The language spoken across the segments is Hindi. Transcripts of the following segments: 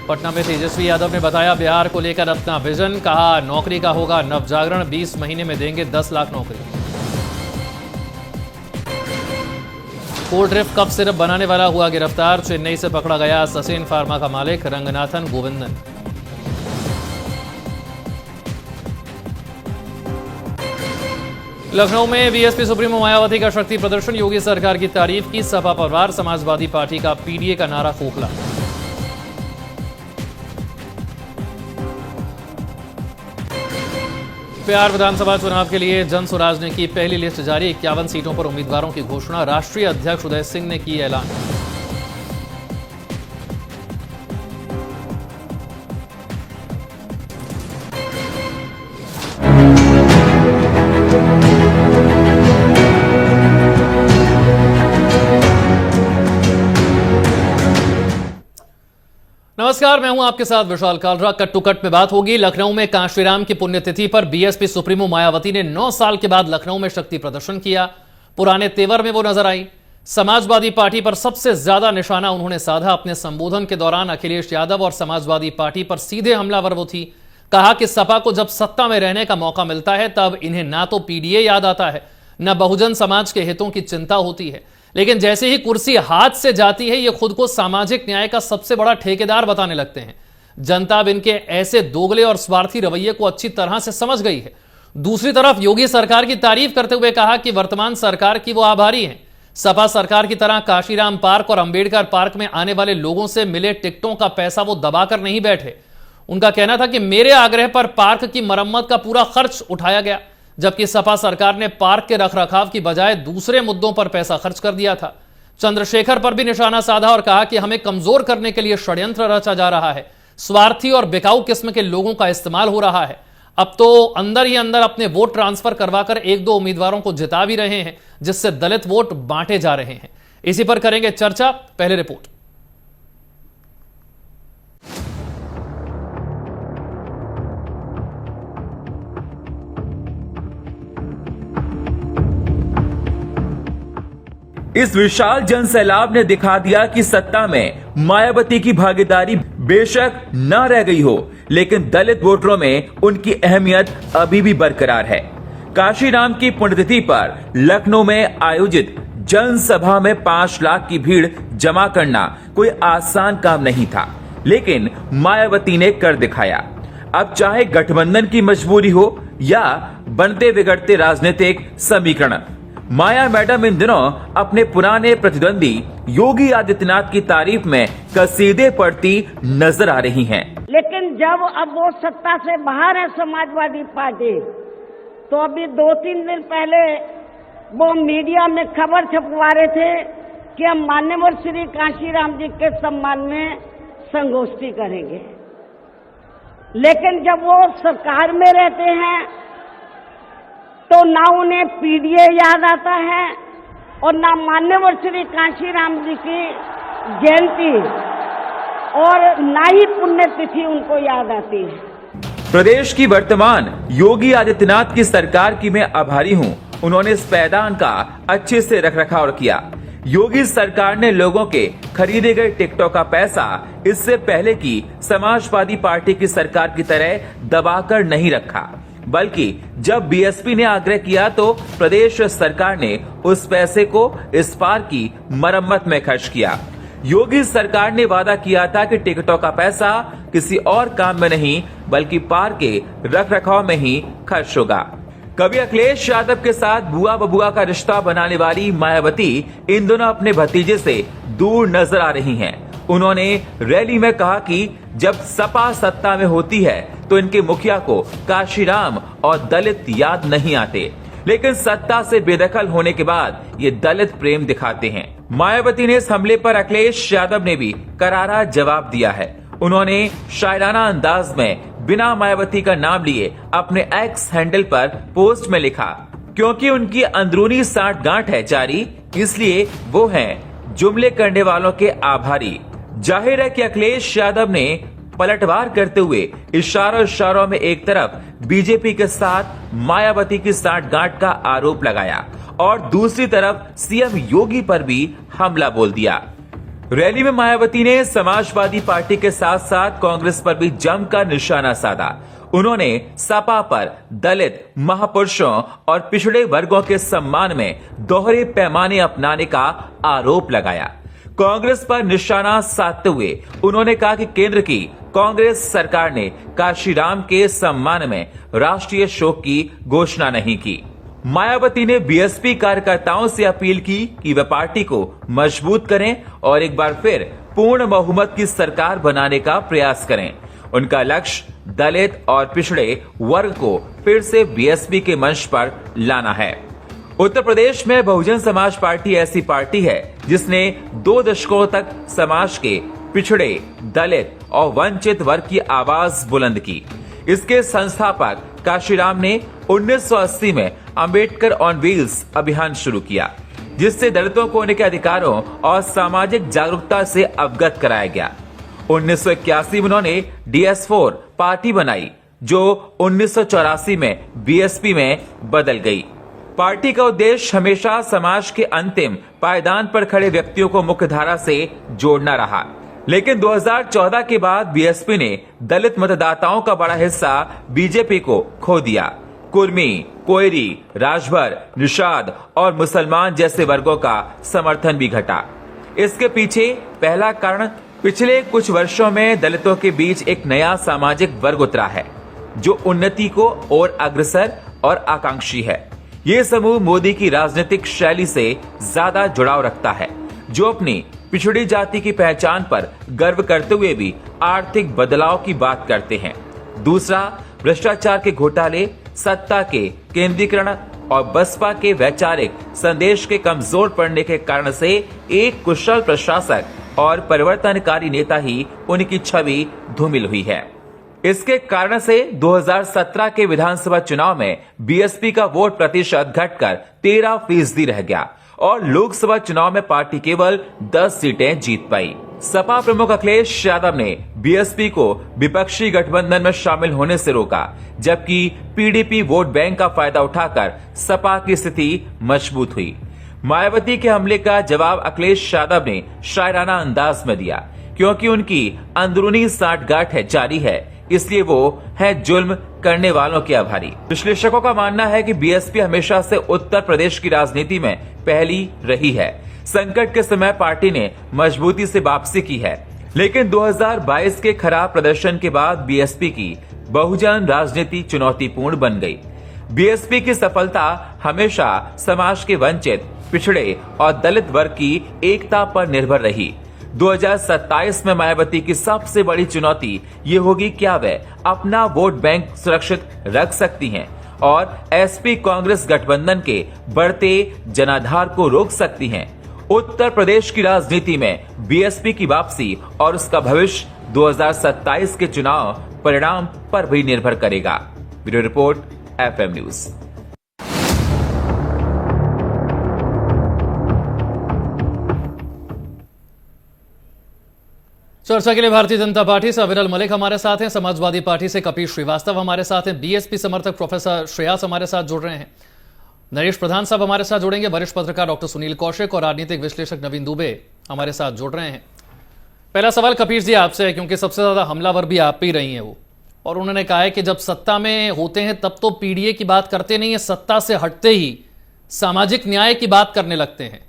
पटना में तेजस्वी यादव ने बताया बिहार को लेकर अपना विजन, कहा नौकरी का होगा नवजागरण, 20 महीने में देंगे 10 लाख नौकरी। कोल्ड ड्रिफ्ट कप सिरप बनाने वाला हुआ गिरफ्तार, चेन्नई से पकड़ा गया ससेन फार्मा का मालिक रंगनाथन गोविंदन। लखनऊ में बीएसपी सुप्रीमो मायावती का शक्ति प्रदर्शन, योगी सरकार की तारीफ की, सपा परिवार समाजवादी पार्टी का पीडीए का नारा खोखला। बिहार विधानसभा चुनाव के लिए जन स्वराज ने की पहली लिस्ट जारी, 51 सीटों पर उम्मीदवारों की घोषणा, राष्ट्रीय अध्यक्ष उदय सिंह ने की ऐलान। नमस्कार, मैं हूं आपके साथ विशाल कालरा। कट टू कट में बात होगी। लखनऊ में कांशीराम की पुण्यतिथि पर बीएसपी सुप्रीमो मायावती ने 9 साल के बाद लखनऊ में शक्ति प्रदर्शन किया। पुराने तेवर में वो नजर आई। समाजवादी पार्टी पर सबसे ज्यादा निशाना उन्होंने साधा। अपने संबोधन के दौरान अखिलेश यादव और समाजवादी पार्टी पर सीधे हमलावर वो थी। कहा कि सपा को जब सत्ता में रहने का मौका मिलता है तब इन्हें ना तो पीडीए याद आता है, न बहुजन समाज के हितों की चिंता होती है, लेकिन जैसे ही कुर्सी हाथ से जाती है ये खुद को सामाजिक न्याय का सबसे बड़ा ठेकेदार बताने लगते हैं। जनता अब इनके ऐसे दोगले और स्वार्थी रवैये को अच्छी तरह से समझ गई है। दूसरी तरफ योगी सरकार की तारीफ करते हुए कहा कि वर्तमान सरकार की वो आभारी हैं। सपा सरकार की तरह काशीराम पार्क और अंबेडकर पार्क में आने वाले लोगों से मिले टिकटों का पैसा वो दबाकर नहीं बैठे। उनका कहना था कि मेरे आग्रह पर पार्क की मरम्मत का पूरा खर्च उठाया गया, जबकि सपा सरकार ने पार्क के रखरखाव की बजाय दूसरे मुद्दों पर पैसा खर्च कर दिया था। चंद्रशेखर पर भी निशाना साधा और कहा कि हमें कमजोर करने के लिए षड्यंत्र रचा जा रहा है, स्वार्थी और बिकाऊ किस्म के लोगों का इस्तेमाल हो रहा है। अब तो अंदर ही अंदर अपने वोट ट्रांसफर करवाकर 1-2 उम्मीदवारों को जिता भी रहे हैं, जिससे दलित वोट बांटे जा रहे हैं। इसी पर करेंगे चर्चा। पहले रिपोर्ट। इस विशाल जनसैलाब ने दिखा दिया कि सत्ता में मायावती की भागीदारी बेशक न रह गई हो, लेकिन दलित वोटरों में उनकी अहमियत अभी भी बरकरार है। काशीराम की पुण्यतिथि पर लखनऊ में आयोजित जनसभा में 5 लाख की भीड़ जमा करना कोई आसान काम नहीं था, लेकिन मायावती ने कर दिखाया। अब चाहे गठबंधन की मजबूरी हो या बनते बिगड़ते राजनीतिक समीकरण, माया मैडम इन दिनों अपने पुराने प्रतिद्वंदी योगी आदित्यनाथ की तारीफ में कसीदे पढ़ती नजर आ रही हैं। लेकिन जब अब वो सत्ता से बाहर है समाजवादी पार्टी, तो अभी 2-3 दिन पहले वो मीडिया में खबर छपवा रहे थे कि हम मान्यवर श्री कांशीराम जी के सम्मान में संगोष्ठी करेंगे। लेकिन जब वो सरकार में रहते हैं तो ना उन्हें पीडीए याद आता है और ना मान्यवर श्री कांशीराम जी की जयंती और ना ही पुण्यतिथि उनको याद आती है। प्रदेश की वर्तमान योगी आदित्यनाथ की सरकार की मैं आभारी हूं। उन्होंने इस पैदान का अच्छे से रखरखाव किया। योगी सरकार ने लोगों के खरीदे गए टिकटों का पैसा इससे पहले की समाजवादी पार्टी की सरकार की तरह दबाकर नहीं रखा, बल्कि जब बीएसपी ने आग्रह किया तो प्रदेश सरकार ने उस पैसे को इस पार्क की मरम्मत में खर्च किया। योगी सरकार ने वादा किया था कि टिकटों का पैसा किसी और काम में नहीं बल्कि पार्क के रखरखाव में ही खर्च होगा। कभी अखिलेश यादव के साथ बुआ बबुआ का रिश्ता बनाने वाली मायावती इन दोनों अपने भतीजे से दूर नजर आ रही हैं। उन्होंने रैली में कहा कि जब सपा सत्ता में होती है तो इनके मुखिया को काशीराम और दलित याद नहीं आते, लेकिन सत्ता से बेदखल होने के बाद ये दलित प्रेम दिखाते हैं। मायावती ने इस हमले पर अखिलेश यादव ने भी करारा जवाब दिया है। उन्होंने शायराना अंदाज में बिना मायावती का नाम लिए अपने एक्स हैंडल पर पोस्ट में लिखा, क्योंकि उनकी अंदरूनी साठगांठ है जारी, इसलिए वो हैं जुमले करने वालों के आभारी। जाहिर है कि अखिलेश यादव ने पलटवार करते हुए इशारों में एक तरफ बीजेपी के साथ मायावती की साठगांठ का आरोप लगाया और दूसरी तरफ सीएम योगी पर भी हमला बोल दिया। रैली में मायावती ने समाजवादी पार्टी के साथ साथ कांग्रेस पर भी जमकर निशाना साधा। उन्होंने सपा पर दलित, महापुरुषों और पिछड़े वर्गों के सम्मान में दोहरे पैमाने अपनाने का आरोप लगाया। कांग्रेस पर निशाना साधते हुए उन्होंने कहा कि केंद्र की कांग्रेस सरकार ने काशीराम के सम्मान में राष्ट्रीय शोक की घोषणा नहीं की। मायावती ने बीएसपी कार्यकर्ताओं से अपील की कि वे पार्टी को मजबूत करें और एक बार फिर पूर्ण बहुमत की सरकार बनाने का प्रयास करें। उनका लक्ष्य दलित और पिछड़े वर्ग को फिर से बीएसपी के मंच पर लाना है। उत्तर प्रदेश में बहुजन समाज पार्टी ऐसी पार्टी है जिसने 2 दशकों तक समाज के पिछड़े, दलित और वंचित वर्ग की आवाज बुलंद की। इसके संस्थापक काशीराम ने 1980 में अंबेडकर ऑन व्हील्स अभियान शुरू किया, जिससे दलितों को उनके अधिकारों और सामाजिक जागरूकता से अवगत कराया गया। 1981 में उन्होंने DS4 पार्टी बनाई, जो 1984 में बीएसपी में बदल गई। पार्टी का उद्देश्य हमेशा समाज के अंतिम पायदान पर खड़े व्यक्तियों को मुख्यधारा से जोड़ना रहा। लेकिन 2014 के बाद बीएसपी ने दलित मतदाताओं का बड़ा हिस्सा बीजेपी को खो दिया। कुर्मी, कोयरी, राजभर, निषाद और मुसलमान जैसे वर्गों का समर्थन भी घटा। इसके पीछे पहला कारण पिछले कुछ वर्षों में दलितों के बीच एक नया सामाजिक वर्ग उतरा है, जो उन्नति को और अग्रसर और आकांक्षी है। ये समूह मोदी की राजनीतिक शैली से ज्यादा जुड़ाव रखता है, जो अपनी पिछड़ी जाति की पहचान पर गर्व करते हुए भी आर्थिक बदलाव की बात करते हैं। दूसरा, भ्रष्टाचार के घोटाले, सत्ता के केंद्रीकरण और बसपा के वैचारिक संदेश के कमजोर पड़ने के कारण से एक कुशल प्रशासक और परिवर्तनकारी नेता ही उनकी छवि धूमिल हुई है। इसके कारण से 2017 के विधानसभा चुनाव में बीएसपी का वोट प्रतिशत घटकर 13% रह गया और लोकसभा चुनाव में पार्टी केवल 10 सीटें जीत पाई। सपा प्रमुख अखिलेश यादव ने बीएसपी को विपक्षी गठबंधन में शामिल होने से रोका, जबकि पीडीपी वोट बैंक का फायदा उठाकर सपा की स्थिति मजबूत हुई। मायावती के हमले का जवाब अखिलेश यादव ने शायराना अंदाज में दिया, क्योंकि उनकी अंदरूनी साठगांठ जारी है, इसलिए वो है जुल्म करने वालों के आभारी। विश्लेषकों का मानना है कि बीएसपी हमेशा से उत्तर प्रदेश की राजनीति में पहली रही है। संकट के समय पार्टी ने मजबूती से वापसी की है, लेकिन 2022 के खराब प्रदर्शन के बाद बीएसपी की बहुजन राजनीति चुनौतीपूर्ण बन गई। बीएसपी की सफलता हमेशा समाज के वंचित, पिछड़े और दलित वर्ग की एकता पर निर्भर रही। 2027 में मायावती की सबसे बड़ी चुनौती ये होगी, क्या वे अपना वोट बैंक सुरक्षित रख सकती हैं और एसपी कांग्रेस गठबंधन के बढ़ते जनाधार को रोक सकती हैं। उत्तर प्रदेश की राजनीति में बीएसपी की वापसी और उसका भविष्य 2027 के चुनाव परिणाम पर भी निर्भर करेगा। Bureau report, FM news. चर्चा के लिए भारतीय जनता पार्टी से अविरल मलिक हमारे साथ हैं, समाजवादी पार्टी से कपिल श्रीवास्तव हमारे साथ हैं, बीएसपी समर्थक प्रोफेसर श्रेयास हमारे साथ जुड़ रहे हैं, नरेश प्रधान साहब हमारे साथ जुड़ेंगे, वरिष्ठ पत्रकार डॉक्टर सुनील कौशिक और राजनीतिक विश्लेषक नवीन दुबे हमारे साथ जुड़ रहे हैं। पहला सवाल कपिल जी आपसे है, क्योंकि सबसे ज्यादा हमलावर भी आप ही रही हैं वो, और उन्होंने कहा है कि जब सत्ता में होते हैं तब तो पीडीए की बात करते नहीं है, सत्ता से हटते ही सामाजिक न्याय की बात करने लगते हैं।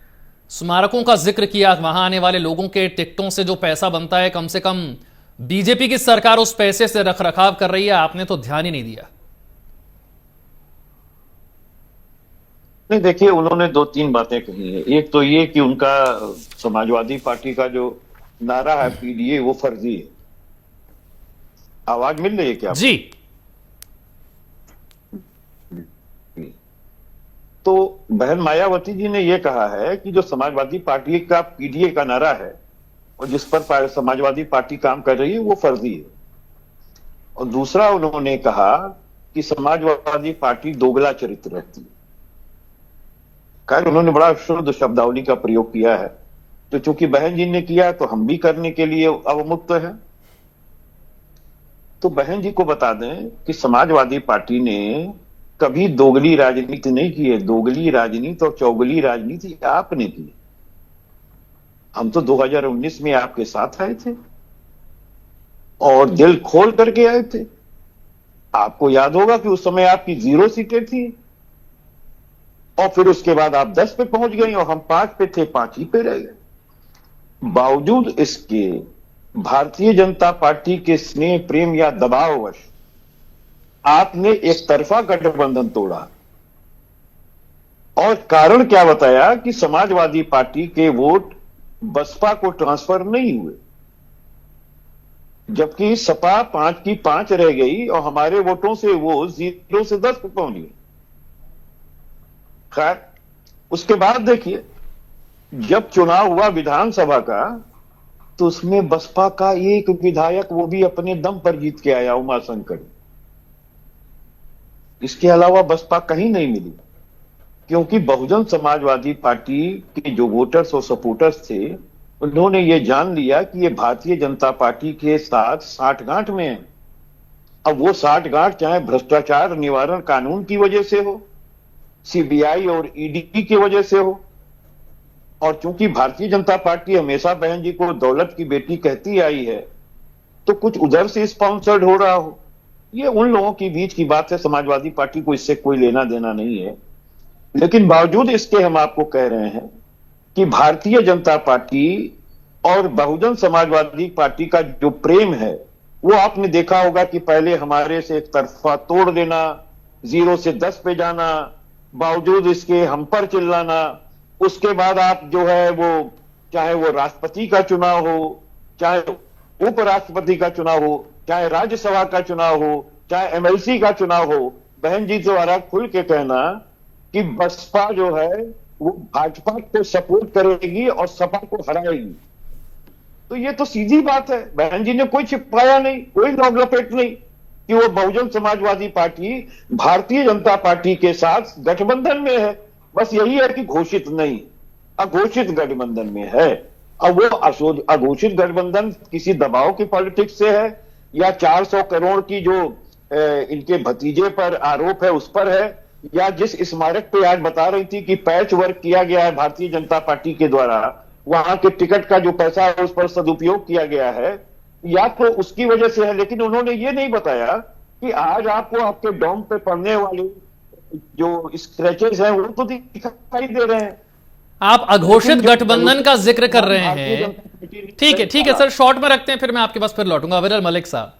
स्मारकों का जिक्र किया, वहां आने वाले लोगों के टिकटों से जो पैसा बनता है कम से कम बीजेपी की सरकार उस पैसे से रखरखाव कर रही है, आपने तो ध्यान ही नहीं दिया। नहीं, देखिए, उन्होंने 2-3 बातें कही है। एक तो ये कि उनका समाजवादी पार्टी का जो नारा है पीडीए, वो फर्जी है। आवाज मिल रही है क्या जी? तो बहन मायावती जी ने यह कहा है कि जो समाजवादी पार्टी का पीडीए का नारा है और जिस पर समाजवादी पार्टी काम कर रही है, वो फर्जी है। और दूसरा, उन्होंने कहा कि समाजवादी पार्टी दोगला चरित्र रखती है। उन्होंने बड़ा शुद्ध शब्दावली का प्रयोग किया है, तो चूंकि बहन जी ने किया तो हम भी करने के लिए अवमुक्त है। तो बहन जी को बता दें कि समाजवादी पार्टी ने कभी दोगली राजनीति नहीं की है। दोगली राजनीति और चौगली राजनीति आपने की। हम तो 2019 में आपके साथ आए थे और दिल खोल करके आए थे। आपको याद होगा कि उस समय आपकी 0 सीटें थी और फिर उसके बाद आप 10 पे पहुंच गए और हम 5 पे थे, 5 ही पे रह गए। बावजूद इसके भारतीय जनता पार्टी के स्नेह प्रेम या दबाववश आपने एक तरफा गठबंधन तोड़ा और कारण क्या बताया कि समाजवादी पार्टी के वोट बसपा को ट्रांसफर नहीं हुए, जबकि सपा 5 की 5 रह गई और हमारे वोटों से वो 0 से 10 पे पहुंच गई। खैर, उसके बाद देखिए जब चुनाव हुआ विधानसभा का तो उसमें बसपा का एक विधायक, वो भी अपने दम पर जीत के आया, उमाशंकर। इसके अलावा बसपा कहीं नहीं मिली, क्योंकि बहुजन समाजवादी पार्टी के जो वोटर्स और सपोर्टर्स थे उन्होंने ये जान लिया कि ये भारतीय जनता पार्टी के साथ साठगांठ में है। अब वो साठगांठ चाहे भ्रष्टाचार निवारण कानून की वजह से हो, सीबीआई और ईडी की वजह से हो, और चूंकि भारतीय जनता पार्टी हमेशा बहन जी को दौलत की बेटी कहती आई है, तो कुछ उधर से स्पॉन्सर्ड हो रहा हो। ये उन लोगों के बीच की बात है, समाजवादी पार्टी को इससे कोई लेना देना नहीं है। लेकिन बावजूद इसके हम आपको कह रहे हैं कि भारतीय जनता पार्टी और बहुजन समाजवादी पार्टी का जो प्रेम है वो आपने देखा होगा कि पहले हमारे से एक तरफा तोड़ देना, 0 से 10 पे जाना, बावजूद इसके हम पर चिल्लाना, उसके बाद आप जो है वो चाहे वो राष्ट्रपति का चुनाव हो, चाहे उपराष्ट्रपति का चुनाव हो, चाहे राज्यसभा का चुनाव हो, चाहे एमएलसी का चुनाव हो, बहन जी द्वारा खुल के कहना कि बसपा जो है वो भाजपा को सपोर्ट करेगी और सपा को हराएगी। तो ये तो सीधी बात है, बहन जी ने कोई छिपाया नहीं, कोई लॉग लपेट नहीं कि वो बहुजन समाजवादी पार्टी भारतीय जनता पार्टी के साथ गठबंधन में है। बस यही है कि घोषित नहीं, अघोषित गठबंधन में है। अब वो अघोषित गठबंधन किसी दबाव की पॉलिटिक्स से है या 400 करोड़ की जो इनके भतीजे पर आरोप है उस पर है, या जिस स्मारक पे आज बता रही थी कि पैच वर्क किया गया है भारतीय जनता पार्टी के द्वारा, वहां के टिकट का जो पैसा है उस पर सदुपयोग किया गया है, या तो उसकी वजह से है। लेकिन उन्होंने ये नहीं बताया कि आज आपको आपके डोम पे पड़ने वाले जो स्क्रैचेस हैं वो तो दिखाई दे रहे हैं। आप अघोषित गठबंधन का जिक्र कर रहे हैं, ठीक है सर, शॉर्ट में रखते हैं, फिर मैं आपके पास फिर लौटूंगा। अविरल मलिक साहब,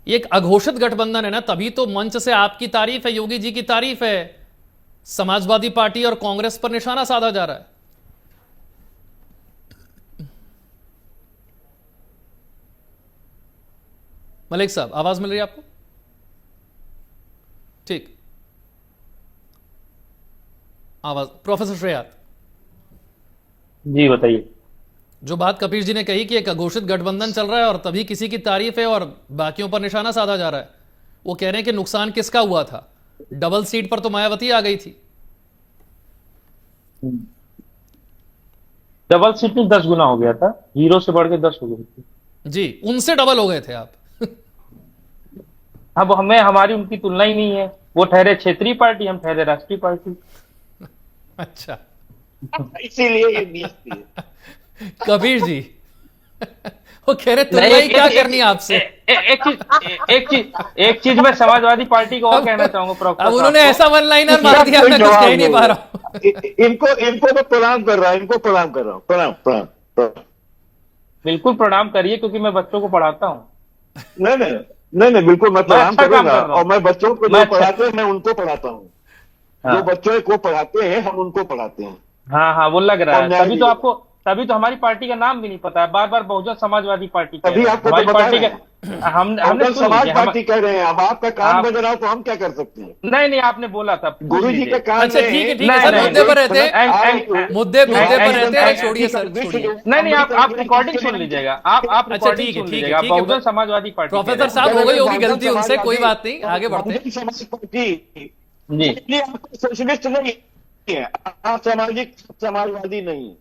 ये एक अघोषित गठबंधन है ना, तभी तो मंच से आपकी तारीफ है, योगी जी की तारीफ है, समाजवादी पार्टी और कांग्रेस पर निशाना साधा जा रहा है। मलिक साहब, आवाज मिल रही है आपको? ठीक, आवाज। प्रोफेसर श्रेया जी बताइए। जो बात कपिल जी ने कही कि एक अघोषित गठबंधन चल रहा है और तभी किसी की तारीफ है और बाकियों पर निशाना साधा जा रहा है, वो कह रहे हैं कि नुकसान किसका हुआ था? डबल सीट पर तो मायावती आ गई थी। डबल सीट में 10 गुना हो गया था, 0 से बढ़ के 10 हो गई थी जी, उनसे डबल हो गए थे आप। अब हमें हमारी उनकी तुलना ही नहीं है। वो ठहरे क्षेत्रीय पार्टी, हम ठहरे राष्ट्रीय पार्टी। अच्छा, इसीलिए ये बेइज्जती है। कबीर जी वो कह रहे तुलना ही क्या करनी है आपसे। एक चीज मैं समाजवादी पार्टी को और कहना चाहूंगा। अब उन्होंने ऐसा वन लाइनर मार दिया, मैं कुछ कह ही नहीं पा रहा हूं। इनको तो प्रणाम कर रहा हूं, इनको प्रणाम कर रहा हूं। प्रणाम प्रणाम प्रणाम। बिल्कुल प्रणाम करिए, क्योंकि मैं बच्चों को पढ़ाता हूँ। नहीं, बिल्कुल मैं प्रणाम करूंगा। और मैं बच्चों को जो पढ़ाते हैं मैं उनको पढ़ाता हूँ, जो बच्चों को पढ़ाते हैं हम उनको पढ़ाते हैं। हाँ, वो लग रहा है। तभी तो हमारी पार्टी का नाम भी नहीं पता है। बार बार बहुजन समाजवादी पार्टी तभी आपको हमारी तो पार्टी का हमने समाज पार्टी कह रहे हैं। अब आपका काम बज रहा हो तो हम क्या कर सकते हैं? नहीं, आपने बोला था गुरु जी का काम। अच्छा ठीक है सर, मुद्दे पर रहते हैं, मुद्दे पर रहते हैं, छोड़िए सर, छोड़िए। नहीं, आप रिकॉर्डिंग सुन लीजिएगा। आप अच्छा ठीक है, बहुजन समाजवादी पार्टी। प्रोफेसर साहब, हो गई होगी गलती उनसे, कोई बात नहीं, आगे बढ़ते हैं। समाज पार्टी जी, आपको सोशलिस्ट नहीं है, आप सामाजिक समाजवादी नहीं है,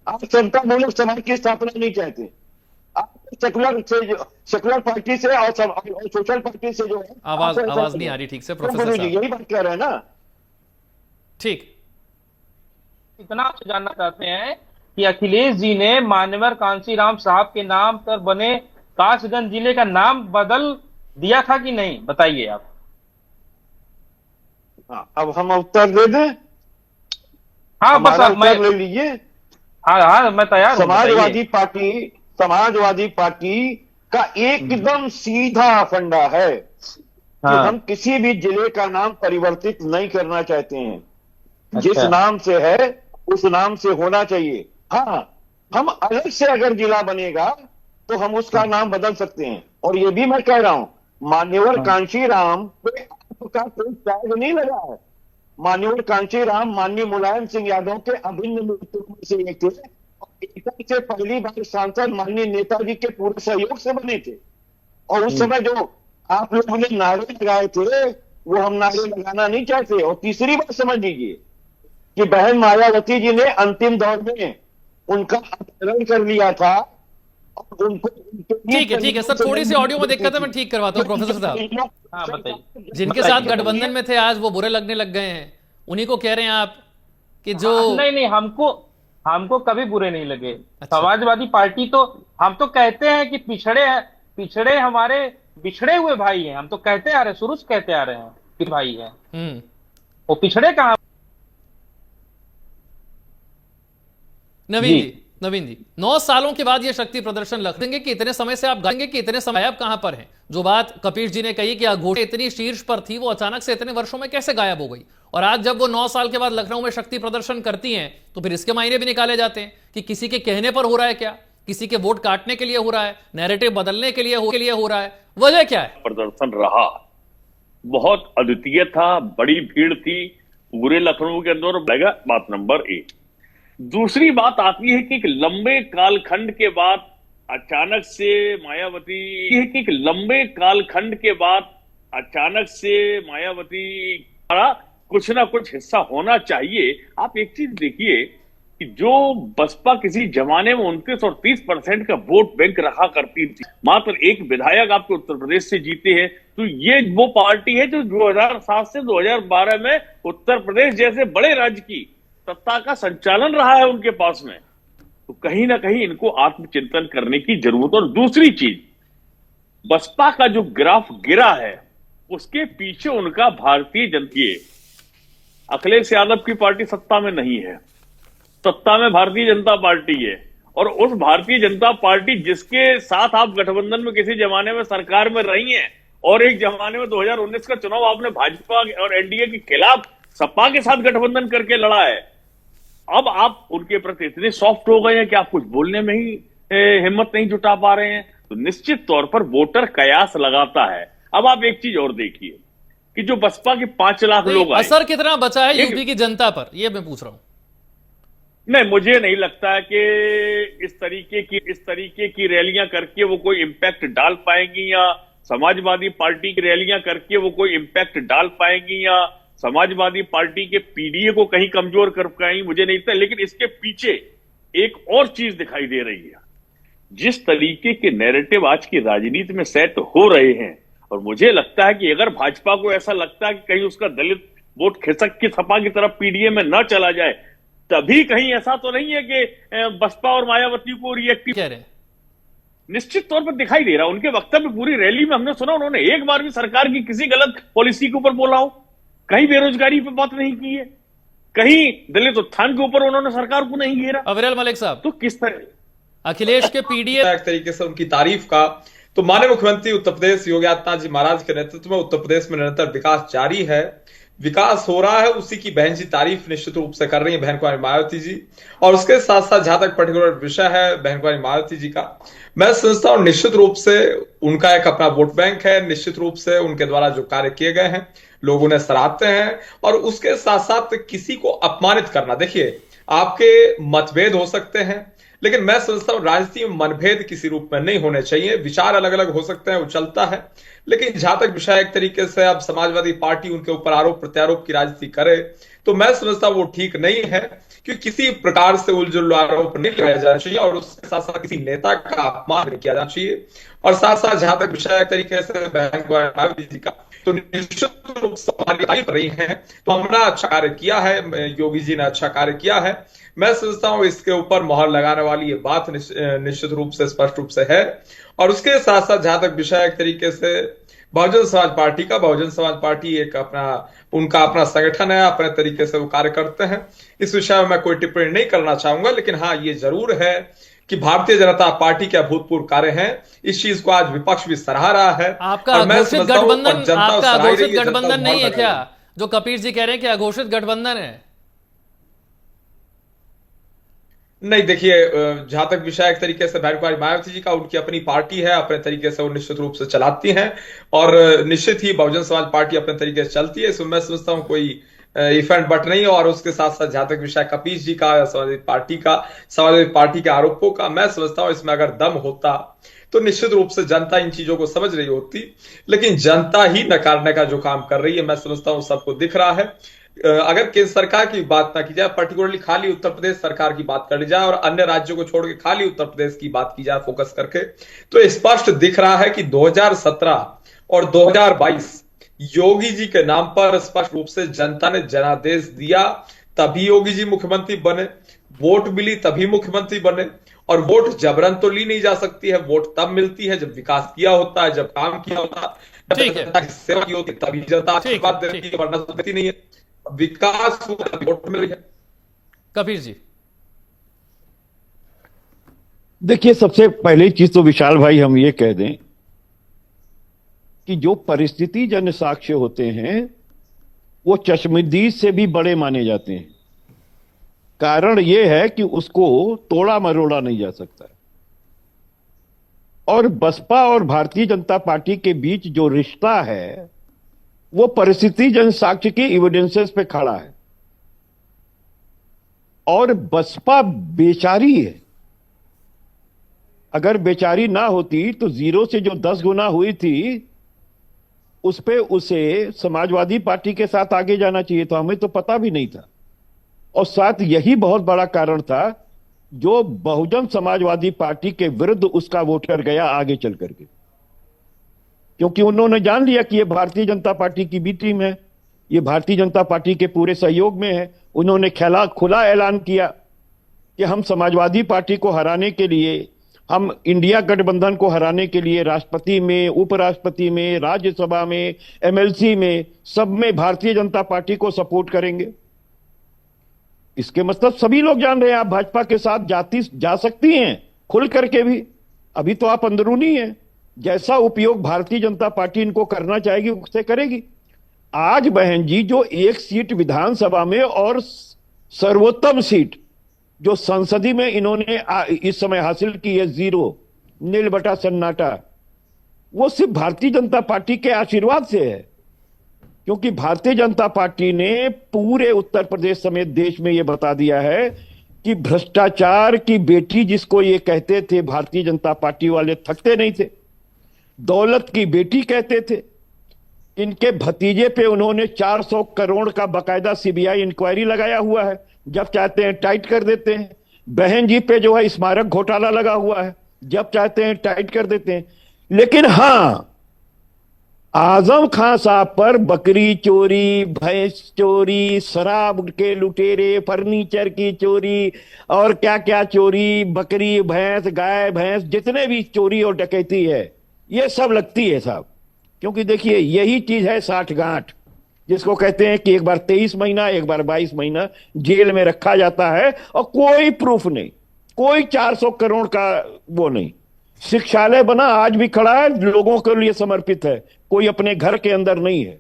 आप समता मूलक समाज की स्थापना नहीं चाहते। आप सेकुलर पार्टी से और सोशल पार्टी से जो है आवाज नहीं आ रही ठीक से प्रोफेसर साहब, यही बात कह रहे हैं ना। ठीक, इतना आपसे जानना चाहते हैं कि अखिलेश जी ने मान्यवर कांशीराम साहब के नाम पर बने कासगंज जिले का नाम बदल दिया था कि नहीं, बताइए आप। हाँ, अब हम उत्तर दे दें? हाँ बस हमारा अब मैं, उत्तर ले लीजिए। हाँ हाँ मैं तैयार हूं, समाजवादी पार्टी का एकदम सीधा फंडा है कि हाँ। हम किसी भी जिले का नाम परिवर्तित नहीं करना चाहते हैं। जिस अच्छा। नाम से है उस नाम से होना चाहिए। हाँ, हम अलग से अगर जिला बनेगा तो हम उसका नाम बदल सकते हैं। और ये भी मैं कह रहा हूं, मान्यवर कांशीराम पे आपका कोई टैग नहीं लगा है। मान्यवर कांशीराम माननीय मुलायम सिंह यादव के अभिन्न मित्रों में से एक थे और एकदम से पहली बार सांसद माननीय नेताजी के पूरे सहयोग से बने थे। और उस समय जो आप लोगों ने नारे लगाए थे वो हम नारे लगाना नहीं चाहते। और तीसरी बात समझ लीजिए कि बहन मायावती जी ने अंतिम दौर में उनका अपहरण कर लिया था और उनको ठीक है सर, थोड़ी सी ऑडियो में दिक्कत है, मैं ठीक करवाता हूँ। प्रोफेसर साहब, हाँ बताइए। जिनके साथ गठबंधन में थे आज वो बुरे लगने लग गए हैं, उन्हीं को कह रहे हैं आप कि जो नहीं, हमको कभी बुरे नहीं लगे। अच्छा। समाजवादी पार्टी तो हम तो कहते हैं कि पिछड़े हमारे बिछड़े हुए भाई हैं। हम तो कहते आ रहे, शुरू से कहते आ रहे हैं कि भाई हैं। वो पिछड़े कहां? नवीन जी 9 सालों के बाद ये शक्ति प्रदर्शन लग देंगे कि इतने समय से आप गाएंगे कि इतने समय आप कहां पर हैं? जो बात कपीश जी ने कही कि घोड़े इतनी शीर्ष पर थी, वो अचानक से इतने वर्षों में कैसे गायब हो गई? और आज जब वो 9 साल के बाद लखनऊ में शक्ति प्रदर्शन करती हैं तो फिर इसके मायने भी निकाले जाते हैं कि किसी के कहने पर हो रहा है क्या, किसी के वोट काटने के लिए हो रहा है, नैरेटिव बदलने के लिए हो रहा है, वजह क्या है? प्रदर्शन रहा बहुत अद्वितीय था, बड़ी भीड़ थी पूरे लखनऊ के अंदर, बात नंबर 1। दूसरी बात आती है कि एक लंबे कालखंड के बाद अचानक से मायावती का कुछ ना कुछ हिस्सा होना चाहिए। आप एक चीज देखिए कि जो बसपा किसी जमाने में 29 और 30% का वोट बैंक रखा करती थी, मात्र एक विधायक आपके उत्तर प्रदेश से जीते हैं, तो ये वो पार्टी है जो 2007 से 2012 में उत्तर प्रदेश जैसे बड़े राज्य की सत्ता का संचालन रहा है उनके पास में। तो कहीं ना कहीं इनको आत्मचिंतन करने की जरूरत। और दूसरी चीज, बसपा का जो ग्राफ गिरा है उसके पीछे उनका भारतीय जनता, अखिलेश यादव की पार्टी सत्ता में नहीं है, सत्ता में भारतीय जनता पार्टी है। और उस भारतीय जनता पार्टी जिसके साथ आप गठबंधन में किसी जमाने में सरकार में रही हैं, और एक जमाने में 2019 का चुनाव आपने भाजपा और एनडीए के खिलाफ सपा के साथ गठबंधन करके लड़ा है, अब आप उनके प्रति इतने सॉफ्ट हो गए हैं कि आप कुछ बोलने में ही हिम्मत नहीं जुटा पा रहे हैं। तो निश्चित तौर पर वोटर कयास लगाता है। अब आप एक चीज और देखिए कि जो बसपा के 5 लाख लोग आए, असर कितना बचा है यूपी की जनता पर, यह मैं पूछ रहा हूं। नहीं, मुझे नहीं लगता है कि इस तरीके की रैलियां करके वो कोई इम्पैक्ट डाल पाएंगी, या समाजवादी पार्टी की रैलियां करके वो कोई इम्पैक्ट डाल पाएंगी, या समाजवादी पार्टी के पीडीए को कहीं कमजोर कर पाएंगी, मुझे नहीं लगता। लेकिन इसके पीछे एक और चीज दिखाई दे रही है। जिस तरीके के नैरेटिव आज की राजनीति में सेट हो रहे हैं, और मुझे लगता है कि अगर भाजपा को ऐसा लगता है कि कहीं उसका दलित वोट खिसक के सपा की तरफ पीडीए में न चला जाए, तभी कहीं ऐसा तो नहीं है कि बसपा और मायावती को रिएक्टिव कह रहे हैं। निश्चित तौर पर दिखाई दे रहा। उनके वक्तव्य पूरी रैली में हमने सुना, उन्होंने एक बार भी सरकार की किसी गलत पॉलिसी के ऊपर बोला हो, कहीं बेरोजगारी पे बात नहीं की है, कहीं दलित उत्थान के ऊपर उन्होंने सरकार को नहीं घेरा। अविरल मलिक साहब, तो किस तरह अखिलेश के पीडीए एक तरीके से उनकी तारीफ का, तो माननीय मुख्यमंत्री उत्तर प्रदेश योगी आदित्यनाथ जी महाराज के नेतृत्व में उत्तर प्रदेश में निरंतर विकास जारी है, विकास हो रहा है। उसी की बहन जी तारीफ निश्चित रूप से कर रही है, बहन कुमारी मायावती जी। और उसके साथ साथ जहां तक पर्टिकुलर विषय है बहन कुमारी मायावती जी का, मैं समझता हूं निश्चित रूप से उनका एक अपना वोट बैंक है, निश्चित रूप से उनके द्वारा जो कार्य किए गए हैं लोग उन्हें सराहते हैं। और उसके साथ साथ किसी को अपमानित करना, देखिए आपके मतभेद हो सकते हैं, लेकिन मैं समझता हूं राजनीति में मनभेद किसी रूप में नहीं होने चाहिए। विचार अलग अलग हो सकते हैं, वो चलता है, लेकिन जहां तक विषय एक तरीके से अब समाजवादी पार्टी उनके ऊपर आरोप प्रत्यारोप की राजनीति करे, तो मैं समझता हूं वो ठीक नहीं है। कि किसी प्रकार से उलझुल आरोप नहीं लगाया जाना चाहिए और उसके साथ साथ किसी नेता का अपमान नहीं किया जाना चाहिए। और साथ साथ जहां तक विषय तरीके से बहन मायावती जी का, तो निश्चित रूप से हमारी तारीफ रही है, तो हमने अच्छा कार्य किया है, योगी जी ने अच्छा कार्य किया है। मैं समझता हूं इसके ऊपर मोहर लगाने वाली ये बात निश्चित रूप से स्पष्ट रूप से है। और उसके साथ साथ जहां तक विषय एक तरीके से बहुजन समाज पार्टी का, बहुजन समाज पार्टी एक उनका अपना संगठन है, अपने तरीके से वो कार्य करते हैं, इस विषय में मैं कोई टिप्पणी नहीं करना चाहूंगा। लेकिन हाँ, ये जरूर है कि भारतीय जनता पार्टी के अभूतपूर्व कार्य हैं, इस चीज को आज विपक्ष भी सराहा रहा है। आपका अघोषित गठबंधन नहीं है क्या, जो कपिल जी कह रहे हैं कि अघोषित गठबंधन है? नहीं, देखिए, जहां तक विषय एक तरीके से बहन कुमारी मायावती जी का, उनकी अपनी पार्टी है, अपने तरीके से वो निश्चित रूप से चलाती हैं और निश्चित ही बहुजन समाज पार्टी अपने तरीके से चलती है, इसमें मैं समझता हूं कोई इफेंट बट नहीं है। और उसके साथ साथ जहां तक विषय कपीश जी का, समाजवादी पार्टी के आरोपों का, मैं समझता हूं इसमें अगर दम होता तो निश्चित रूप से जनता इन चीजों को समझ रही होती, लेकिन जनता ही नकारने का जो काम कर रही है, मैं समझता हूं सबको दिख रहा है। अगर केंद्र सरकार की बात ना की जाए, पर्टिकुलरली खाली उत्तर प्रदेश सरकार की बात कर ली जाए और अन्य राज्यों को छोड़ के खाली उत्तर प्रदेश की बात की जाए फोकस करके, तो स्पष्ट दिख रहा है कि 2017 और 2022 योगी जी के नाम पर स्पष्ट रूप से जनता ने जनादेश दिया, तभी योगी जी मुख्यमंत्री बने, वोट मिली तभी मुख्यमंत्री बने। और वोट जबरन तो ली नहीं जा सकती है, वोट तब मिलती है जब विकास किया होता है, जब काम किया होता है, जनता की सेवा की होती है, तभी जनता आशीर्वाद देती है, वरना तो देती नहीं है। विकास हुआ, वोट मिल गया। कबीर जी, देखिए, सबसे पहली चीज तो विशाल भाई हम ये कह दें कि जो परिस्थिति जन साक्ष्य होते हैं वो चश्मदीद से भी बड़े माने जाते हैं। कारण यह है कि उसको तोड़ा मरोड़ा नहीं जा सकता। और बसपा और भारतीय जनता पार्टी के बीच जो रिश्ता है वो परिस्थिति जन साक्ष्य के एविडेंसेस पे खड़ा है। और बसपा बेचारी है, अगर बेचारी ना होती तो 0 से जो 10 गुना हुई थी उस पे उसे समाजवादी पार्टी के साथ आगे जाना चाहिए था, हमें तो पता भी नहीं था। और साथ यही बहुत बड़ा कारण था जो बहुजन समाजवादी पार्टी के विरुद्ध उसका वोटर गया आगे चल करके, क्योंकि उन्होंने जान लिया कि ये भारतीय जनता पार्टी की बी टीम है, ये भारतीय जनता पार्टी के पूरे सहयोग में है। उन्होंने खुला ऐलान किया कि हम समाजवादी पार्टी को हराने के लिए, हम इंडिया गठबंधन को हराने के लिए राष्ट्रपति में, उपराष्ट्रपति में, राज्यसभा में, एमएलसी में, सब में भारतीय जनता पार्टी को सपोर्ट करेंगे। इसके मतलब सभी लोग जान रहे हैं आप भाजपा के साथ जा सकती हैं खुल करके भी। अभी तो आप अंदरूनी हैं, जैसा उपयोग भारतीय जनता पार्टी इनको करना चाहेगी उससे करेगी। आज बहन जी जो 1 सीट विधानसभा में और सर्वोत्तम सीट जो संसदीय में इन्होंने इस समय हासिल की है, 0 नील बटा सन्नाटा, वो सिर्फ भारतीय जनता पार्टी के आशीर्वाद से है। क्योंकि भारतीय जनता पार्टी ने पूरे उत्तर प्रदेश समेत देश में यह बता दिया है कि भ्रष्टाचार की बेटी जिसको ये कहते थे भारतीय जनता पार्टी वाले, थकते नहीं थे, दौलत की बेटी कहते थे। इनके भतीजे पे उन्होंने 400 करोड़ का बकायदा सीबीआई इंक्वायरी लगाया हुआ है, जब चाहते हैं टाइट कर देते हैं। बहन जी पे जो है स्मारक घोटाला लगा हुआ है, जब चाहते हैं टाइट कर देते हैं। लेकिन हां, आजम खान साहब पर बकरी चोरी, भैंस चोरी, शराब के लुटेरे, फर्नीचर की चोरी और क्या क्या चोरी, बकरी भैंस, गाय भैंस, जितने भी चोरी और डकैती है ये सब लगती है साहब। क्योंकि देखिए यही चीज है 60 गांठ, जिसको कहते हैं कि एक बार 23 महीना, एक बार 22 महीना जेल में रखा जाता है और कोई प्रूफ नहीं, कोई 400 करोड़ का वो नहीं। शिक्षालय बना, आज भी खड़ा है, लोगों के लिए समर्पित है, कोई अपने घर के अंदर नहीं है।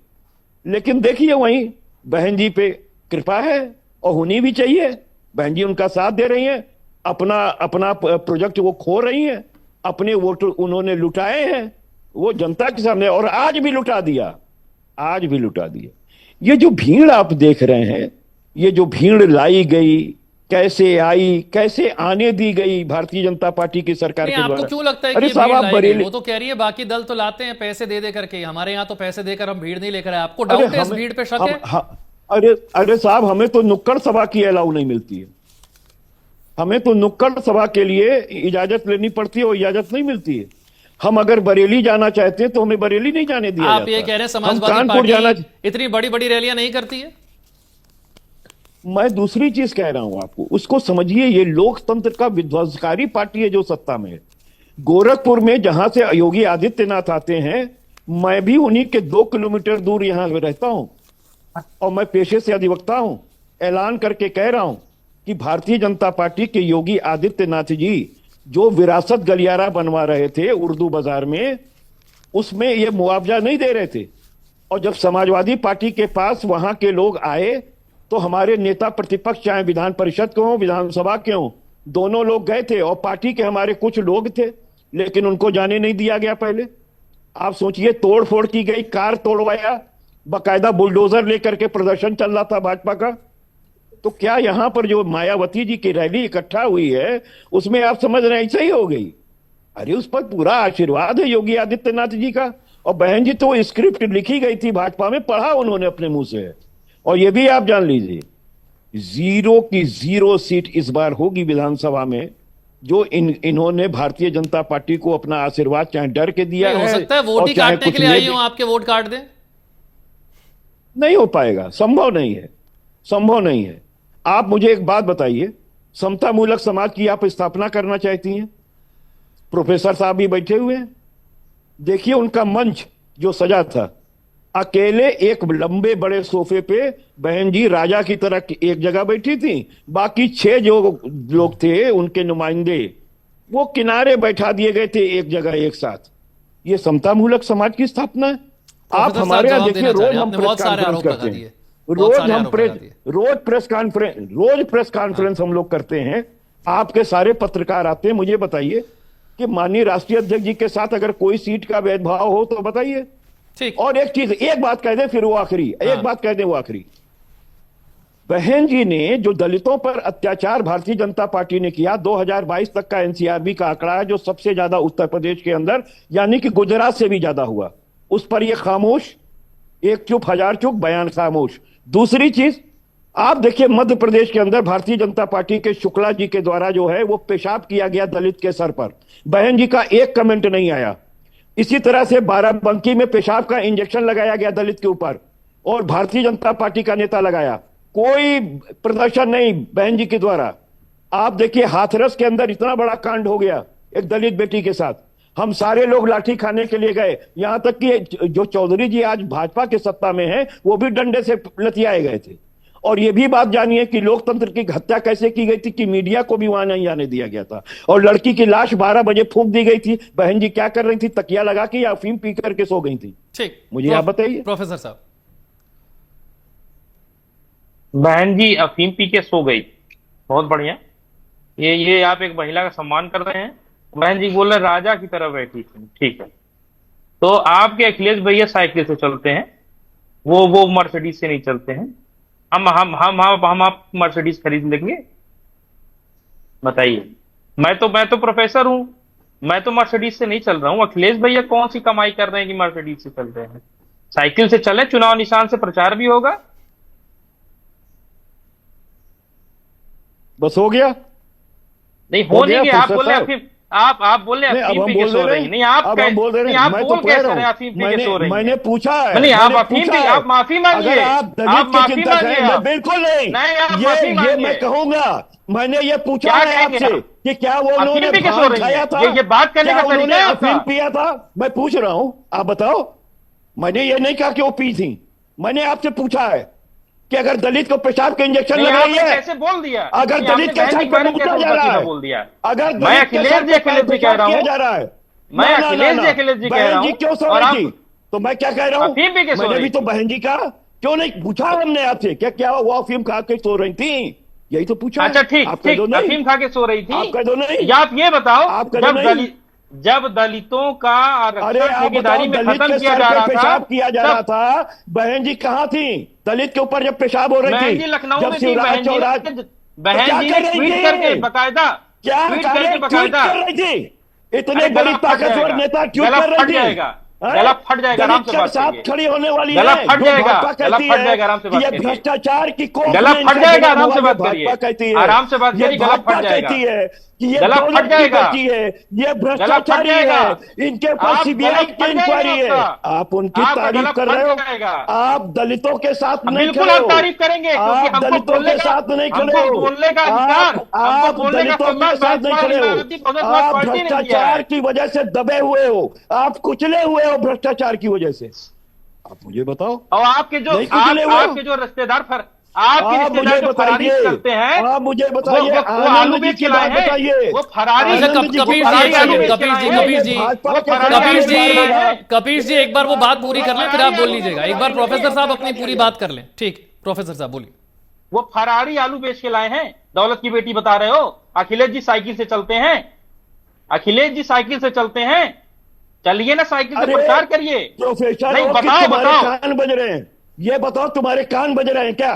लेकिन देखिए वहीं बहन जी पे कृपा है और होनी भी चाहिए। बहन जी उनका साथ दे रही हैं, अपना प्रोजेक्ट वो खो रही हैं, अपने वोट उन्होंने लुटाए हैं वो जनता के सामने, और आज भी लुटा दिया, आज भी लुटा दिया। ये जो भीड़ आप देख रहे हैं, ये जो भीड़ लाई गई, कैसे आई, कैसे आने दी गई भारतीय जनता पार्टी की सरकार के द्वारा। आपको क्यों लगता है कि भीड़ लाई गई? वो तो कह रही है बाकी दल तो लाते हैं पैसे दे करके, हमारे यहाँ तो पैसे देकर हम भीड़ नहीं लेकर आए। आपको डाउट है इस भीड़ पे, शक है? अरे साहब, हमें तो नुक्कड़ सभा की अलाउ नहीं मिलती है। हमें तो नुक्कड़ सभा के लिए इजाजत लेनी पड़ती है और इजाजत नहीं मिलती है। हम अगर बरेली जाना चाहते हैं तो हमें बरेली नहीं जाने दिया आप जाता। ये कह रहे हैं हम समाजवादी कानपुर जाना, पार्टी इतनी बड़ी बड़ी रैलियां नहीं करती है? मैं दूसरी चीज कह रहा हूं आपको, उसको समझिए। ये लोकतंत्र का विध्वंसकारी पार्टी है जो सत्ता में है। गोरखपुर में जहां से योगी आदित्यनाथ आते हैं, मैं भी उन्हीं के 2 किलोमीटर दूर यहां रहता हूं और मैं पेशे से अधिवक्ता हूं। ऐलान करके कह रहा हूं कि भारतीय जनता पार्टी के योगी आदित्यनाथ जी जो विरासत गलियारा बनवा रहे थे उर्दू बाजार में, उसमें ये मुआवजा नहीं दे रहे थे। और जब समाजवादी पार्टी के पास वहां के लोग आए तो हमारे नेता प्रतिपक्ष, चाहे विधान परिषद के हों, विधानसभा के हों, दोनों लोग गए थे और पार्टी के हमारे कुछ लोग थे, लेकिन उनको जाने नहीं दिया गया। पहले आप सोचिए, तोड़ फोड़ की गई, कार तोड़वाया, बाकायदा बुलडोजर लेकर के प्रदर्शन चल रहा था भाजपा का। तो क्या यहां पर जो मायावती जी की रैली इकट्ठा हुई है उसमें आप समझ रहे हैं ऐसा ही हो गई? अरे उस पर पूरा आशीर्वाद है योगी आदित्यनाथ जी का। और बहन जी तो स्क्रिप्ट लिखी गई थी भाजपा में, पढ़ा उन्होंने अपने मुंह से। और ये भी आप जान लीजिए, 0 की 0 सीट इस बार होगी विधानसभा में, जो इन्होंने भारतीय जनता पार्टी को अपना आशीर्वाद चाहे डर के दिया है। हो सकता है वोट ही काटने के लिए आई हो, आपके वोट काट दें। नहीं हो पाएगा, संभव नहीं है, संभव नहीं है। आप मुझे एक बात बताइए, समता मूलक समाज की आप स्थापना करना चाहती हैं, प्रोफेसर साहब भी बैठे हुए हैं, देखिए उनका मंच जो सजा था, अकेले एक लंबे बड़े सोफे पे बहन जी राजा की तरह एक जगह बैठी थी, बाकी 6 जो लोग थे उनके नुमाइंदे वो किनारे बैठा दिए गए थे एक जगह एक साथ। ये समता मूलक समाज की स्थापना है। आप हमारे यहाँ देखिए, रोज हम प्रेस कॉन्फ्रेंस करते हैं, रोज प्रेस कॉन्फ्रेंस हम लोग करते हैं, आपके सारे पत्रकार आते हैं। मुझे बताइए कि माननीय राष्ट्रीय अध्यक्ष जी के साथ अगर कोई सीट का भेदभाव हो तो बताइए। ठीक। और एक चीज, एक बात कह दें फिर वो आखिरी, एक बात कह दें वो आखिरी। बहन जी ने जो दलितों पर अत्याचार भारतीय जनता पार्टी ने किया, 2022 तक का एनसीआरबी का आंकड़ा है जो सबसे ज्यादा उत्तर प्रदेश के अंदर, यानी कि गुजरात से भी ज्यादा हुआ, उस पर ये खामोश, एक चुप हजार चुप, बयान खामोश। दूसरी चीज, आप देखिए मध्य प्रदेश के अंदर भारतीय जनता पार्टी के शुक्ला जी के द्वारा जो है वो पेशाब किया गया दलित के सर पर, बहन जी का एक कमेंट नहीं आया। इसी तरह से बाराबंकी में पेशाब का इंजेक्शन लगाया गया दलित के ऊपर और भारतीय जनता पार्टी का नेता लगाया, कोई प्रदर्शन नहीं बहन जी के द्वारा। आप देखिए हाथरस के अंदर इतना बड़ा कांड हो गया एक दलित बेटी के साथ, हम सारे लोग लाठी खाने के लिए गए, यहां तक कि जो चौधरी जी आज भाजपा के सत्ता में हैं वो भी डंडे से लतियाए गए थे। और ये भी बात जानिए कि लोकतंत्र की हत्या कैसे की गई थी कि मीडिया को भी वहां नहीं आने दिया गया था और लड़की की लाश 12 बजे फूंक दी गई थी। बहन जी क्या कर रही थी, तकिया लगा के या अफीम पी करके सो गई थी? ठीक, मुझे आप बताइए। प्रोफेसर साहब, बहन जी अफीम पी के सो गई, बहुत बढ़िया। ये आप एक महिला का सम्मान कर रहे हैं। बहन जी बोल रहे राजा की तरह बैठी थी, ठीक है। तो आपके अखिलेश भैया साइकिल से चलते हैं, वो मर्सिडीज से नहीं चलते हैं। हम आप मर्सिडीज खरीद लेंगे? बताइए। मैं तो प्रोफेसर हूं, मैं तो मर्सिडीज से नहीं चल रहा हूं। अखिलेश भैया कौन सी कमाई कर रहे हैं कि मर्सिडीज से चल रहे हैं? साइकिल से चले, चुनाव निशान से प्रचार भी होगा। बस हो गया? नहीं हो नहीं गया। आप बोले अफीम, आप बोले अफीम पी के सो रही। नहीं आप बोल कैसे रहे हैं अफीम पी के सो रही? मैंने पूछा है। नहीं आप अफीम पी, आप माफी मांगिए, आप माफी मांगिए। बिल्कुल नहीं, नहीं आप माफी ये मांगिए। मैं कहूंगा, मैंने ये पूछा है आपसे कि क्या वो उन्होंने भांग खाया था, ये बात करने का तरीका है अफीम पिया था? मैं पूछ रहा हूं, आप बताओ। मैंने ये नहीं कहा कि वो पी थी, मैंने आपसे पूछा है कि अगर दलित को पेशाब के इंजेक्शन लगाई है, कैसे बोल दिया? अगर दलित के साथ पर मुद्दा जा रहा है, बोल दिया। अगर मैं अखिलेश जी कह रहा हूँ, मैं अखिलेश जी कह रहा हूँ, क्यों सो रही थी? तो मैं क्या कह रहा हूँ, मैंने भी तो बहन जी का क्यों नहीं पूछा हमने आपसे, क्या वो अफीम खा के सो रही थी? यही तो पूछा। अच्छा ठीक, अफीम खा के सो रही थी, आप कह दो नहीं। आप ये बताओ, जब दलितों का आरक्षण ठेकेदारी में खत्म किया जा रहा था, पेशाब किया जा रहा था, बहन जी कहाँ थी दलित के ऊपर जब पेशाब हो रही थी? बहन जी लखनऊ में थी। बहन जी ने ट्वीट करके बकायदा क्या कर रही थी? इतने बड़ी ताकतवर नेता क्यों कर रही थी? गला फट जाएगा, आराम दलित से के बात साथ करिए। खड़ी होने वाली गला है, फट जो जाएगा, भाजपा गला कहती फट है जाएगा, आराम से कि बात ये करिए। भ्रष्टाचार की कोख गला में फट इनका जाएगा, जुड़ा आराम हुआ से है, बात भाजपा करिए। कहती है, आराम से बात ये करिए, गला भाजपा फट जाएगा। कहती है कि ये गला दौलत फट की जाएगा। बेटी है, ये गला फट भ्रष्टाचारी जाएगा। है, इनके ऊपर आप सीबीआई गला की फट जाएगा इंक्वायरी है। आपका। आप उनकी आपका तारीफ गला कर फट रहे हो, जाएगा। आप दलितों के साथ नहीं बिल्कुल खड़े हम हो, तारीफ करेंगे, क्योंकि आप हमको दलितों बोलने के का, साथ नहीं खड़े हमको हो, बोलने का अधिकार, आप हमको बोलने का दलितों के सम्मान साथ नहीं भाजपा खड़े हो, मायावती कांग्रेस आप पार्टी ने दिया भ्रष्टाचार है। की वजह से दबे हुए हो, आप कुचले हुए हो भ्रष्टाचार की वजह से। आप मुझे बताओ, और आपके जो नहीं कुचले हुए हो? आपके जो रिश्तेदार आपके आप रिश्तेदार मुझे जो फरारी बताइए, करते हैं, आप मुझे बताइए, वो आलू आनंद जी बेच की के बात लाए हैं, बताइए। वो फरारी अच्छा, आनंद जी कपिल की जी, बात एक बताइए। सेकंड, कपिल जी, कपिल जी, भाजपा वो के फरारी साथ कपिल नहीं जी, है। कपिल जी, एक बार वो बात पूरी कर लें, फिर आप बोल लीजिएगा। एक बार प्रोफेसर साहब अपनी पूरी बात कर लें। ठीक, प्रोफेसर साहब बोलिए। वो फरारी आलू बेच के लाए हैं, दौलत की बेटी बता रहे हो। अखिलेश जी साइकिल से चलते हैं, अखिलेश जी साइकिल से चलते हैं, चलिए ना साइकिल से अरे, प्रचार करिए। प्रोफेसर नहीं, हो कि बताओ, तुम्हारे बताओ। कान बज रहे हैं, ये बताओ तुम्हारे कान बज रहे हैं क्या?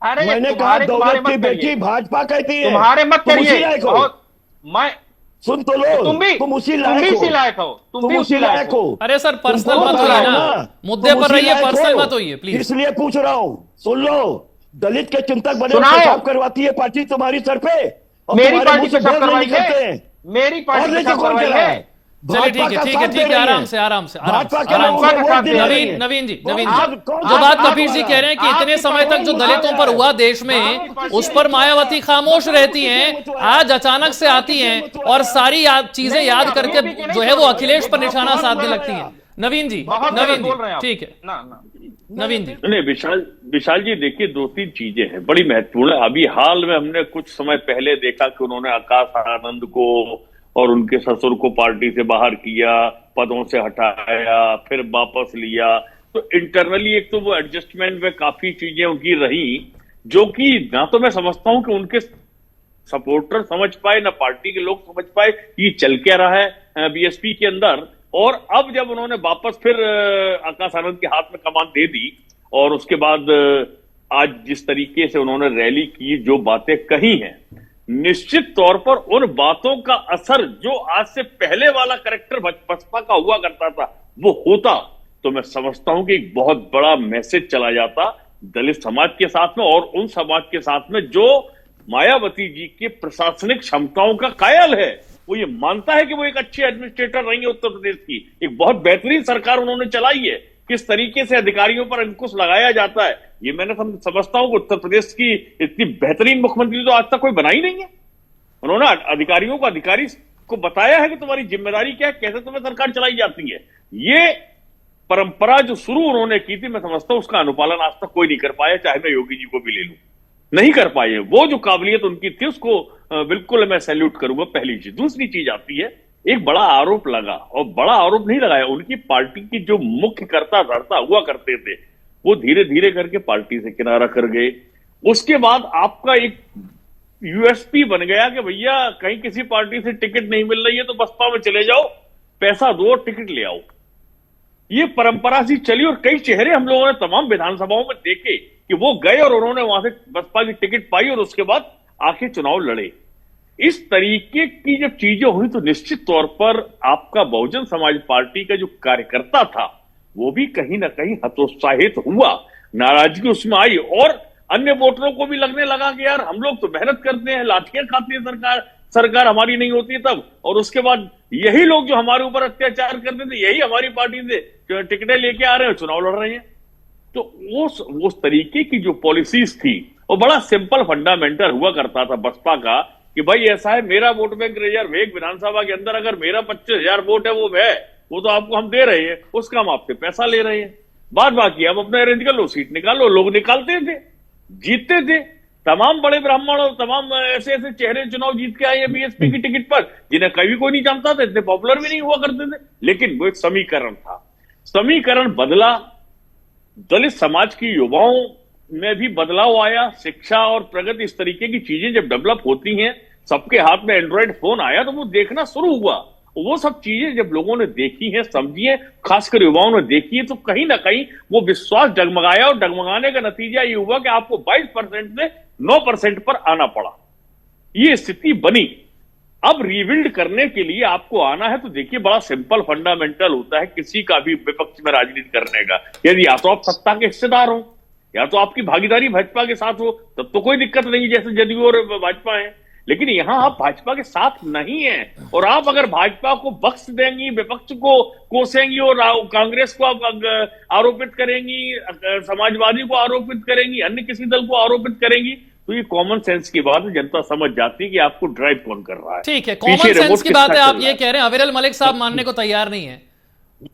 अरे मैंने कहा तुम्हारे दौलत की मत बेटी करिए, भाजपा कहती है, तुम्हारे मत तुम उसी करिए। लायक हो। बहुत मैं सुन तो लो, तुम भी उसी लायक हो, उसी लायक हो, तुम भी उसी लायक हो। अरे सर, पर्सनल तुमको मत बता होइए रहा हूं ना, मुद्दे तुम पर उसी रहिए, लायक पर्सनल हो। मत होइए प्लीज। इसलिए पूछ रहा हूं, सुन लो, दलित के चिंतक बने सुनाओ। पेशाब करवाती है पार्टी तुम्हारी सर पे, और मेरी तुम्हारे पार्टी मुंह से पेशाब बोल नहीं करवाई है, करते हैं। मेरी और पार्टी नहीं तो पेशाब कौन करवाई कह रहा है। है? चलिए भाजपा ठीक है, का ठीक साथ है, दे ठीक है, रही आराम हैं। से, आराम से, आराम भाजपा से, के आराम लोगों से। को वोट दे रही नवीन, हैं। नवीन जी, कौन- नवीन आप जी, कौन जो सा बात बात कपिल जी वाला? कह रहे हैं कि इतने आपकी समय तक जो पार्टी दलितों पर हुआ देश में, आपकी पार्टी उस पर मायावती खामोश रहती हैं, आज अचानक से आती हैं और सारी चीजें याद करके जो है वो अखिलेश पर निशाना साधने लगती हैं। नवीन जी, बहुत गलत नवीन बोल रहे हैं जी, आप। ठीक है, ना नवीन जी। नहीं, विशाल जी, देखिए, दो तीन चीजें हैं बड़ी महत्वपूर्ण है। अभी हाल में हमने कुछ समय पहले देखा कि उन्होंने आकाश आनंद को और उनके ससुर को पार्टी से बाहर किया, पदों से हटाया, फिर वापस लिया। तो इंटरनली एक तो वो एडजस्टमेंट में काफी चीजें उनकी रही, जो कि ना तो मैं समझता हूं कि उनके सपोर्टर समझ पाए, ना पार्टी के लोग समझ पाए कि चल क्या रहा है बीएसपी के अंदर। और अब जब उन्होंने वापस फिर आकाश आनंद के हाथ में कमान दे दी, और उसके बाद आज जिस तरीके से उन्होंने रैली की, जो बातें कही हैं, निश्चित तौर पर उन बातों का असर जो आज से पहले वाला कैरेक्टर बसपा का हुआ करता था वो होता, तो मैं समझता हूं कि एक बहुत बड़ा मैसेज चला जाता दलित समाज के साथ में, और उन समाज के साथ में जो मायावती जी की प्रशासनिक क्षमताओं का कायल है। वो ये मानता है कि वो एक अच्छे एडमिनिस्ट्रेटर रहेंगे उत्तर प्रदेश की, एक बहुत बेहतरीन सरकार उन्होंने चलाई है, किस तरीके से अधिकारियों पर अंकुश लगाया जाता है, ये मैंने समझता हूं कि उत्तर प्रदेश की इतनी बेहतरीन मुख्यमंत्री तो आज तक कोई बना ही नहीं है। उन्होंने अधिकारियों को अधिकारी को बताया है कि तुम्हारी जिम्मेदारी क्या है, कैसे तुम्हें सरकार चलाई जाती है। ये परंपरा जो शुरू उन्होंने की थी, मैं समझता हूं उसका अनुपालन आज तक कोई नहीं कर पाया, चाहे मैं योगी जी को भी ले लूं, नहीं कर पाए। वो जो काबिलियत उनकी थी उसको बिल्कुल मैं सैल्यूट करूंगा, पहली चीज। दूसरी चीज आती है, एक बड़ा आरोप लगा, और बड़ा आरोप नहीं लगाया, उनकी पार्टी की जो मुख्य कर्ता धर्ता हुआ करते थे वो धीरे धीरे करके पार्टी से किनारा कर गए। उसके बाद आपका एक यूएसपी बन गया कि भैया कहीं किसी पार्टी से टिकट नहीं मिल रही है तो बसपा में चले जाओ, पैसा दो और टिकट ले आओ। ये परंपरा सी चली, और कई चेहरे हम लोगों ने तमाम विधानसभाओं में देखे कि वो गए और उन्होंने वहां से बसपा की टिकट पाई और उसके बाद आके चुनाव लड़े। इस तरीके की जब चीजें हुई तो निश्चित तौर पर आपका बहुजन समाज पार्टी का जो कार्यकर्ता था वो भी कहीं ना कहीं हतोत्साहित हुआ, नाराजगी उसमें आई, और अन्य वोटरों को भी लगने लगा कि यार हम लोग तो मेहनत करते हैं, लाठियां खाती है सरकार हमारी नहीं होती तब, और उसके बाद यही लोग जो हमारे ऊपर अत्याचार करते थे यही हमारी पार्टी से टिकटें लेके आ रहे हैं, चुनाव लड़ रहे हैं। तो उस तरीके की जो पॉलिसीज थी वो बड़ा सिंपल फंडामेंटल हुआ करता था बसपा का कि भाई ऐसा है, मेरा वोट बैंक रिजर्व एक विधानसभा के अंदर अगर मेरा 25,000 वोट है वो तो आपको हम दे रहे हैं, उसका हम आपसे पैसा ले रहे हैं, बाद बाकी आप अपना अरेंज कर लो, सीट निकालो। लोग निकालते थे, जीतते थे, तमाम बड़े ब्राह्मण और तमाम ऐसे ऐसे चेहरे चुनाव जीत के आए हैं बीएसपी की टिकट पर, जिन्हें कभी कोई नहीं जानता था, इतने पॉपुलर भी नहीं हुआ करते थे। लेकिन वो एक समीकरण था, समीकरण बदला, दलित समाज की युवाओं में भी बदलाव आया, शिक्षा और प्रगति, इस तरीके की चीजें जब डेवलप होती हैं, सबके हाथ में एंड्रॉइड फोन आया तो वो देखना शुरू हुआ। वो सब चीजें जब लोगों ने देखी हैं, समझी हैं, खासकर युवाओं ने देखी है, तो कहीं ना कहीं वो विश्वास डगमगाया, और डगमगाने का नतीजा ये हुआ कि आपको 22% से 9% पर आना पड़ा। ये स्थिति बनी। अब रिबिल्ड करने के लिए आपको आना है तो देखिए बड़ा सिंपल फंडामेंटल होता है किसी का भी विपक्ष में राजनीति करने का। यदि या तो आप सत्ता के हिस्सेदार हो या तो आपकी भागीदारी भाजपा के साथ हो तब तो कोई दिक्कत नहीं, जैसे जदयू और भाजपा है। लेकिन यहां आप भाजपा के साथ नहीं है और आप अगर भाजपा को बख्श देंगी, विपक्ष को कोसेंगी और कांग्रेस को आप आरोपित करेंगी, समाजवादी को आरोपित करेंगी, अन्य किसी दल को आरोपित करेंगी, तो ये कॉमन सेंस की बात है। जनता समझ जाती है कि आपको ड्राइव कौन कर रहा है। ठीक है, कॉमन सेंस की बात है। आप ये कह रहे हैं, अविरल मलिक साहब मानने को तैयार नहीं है।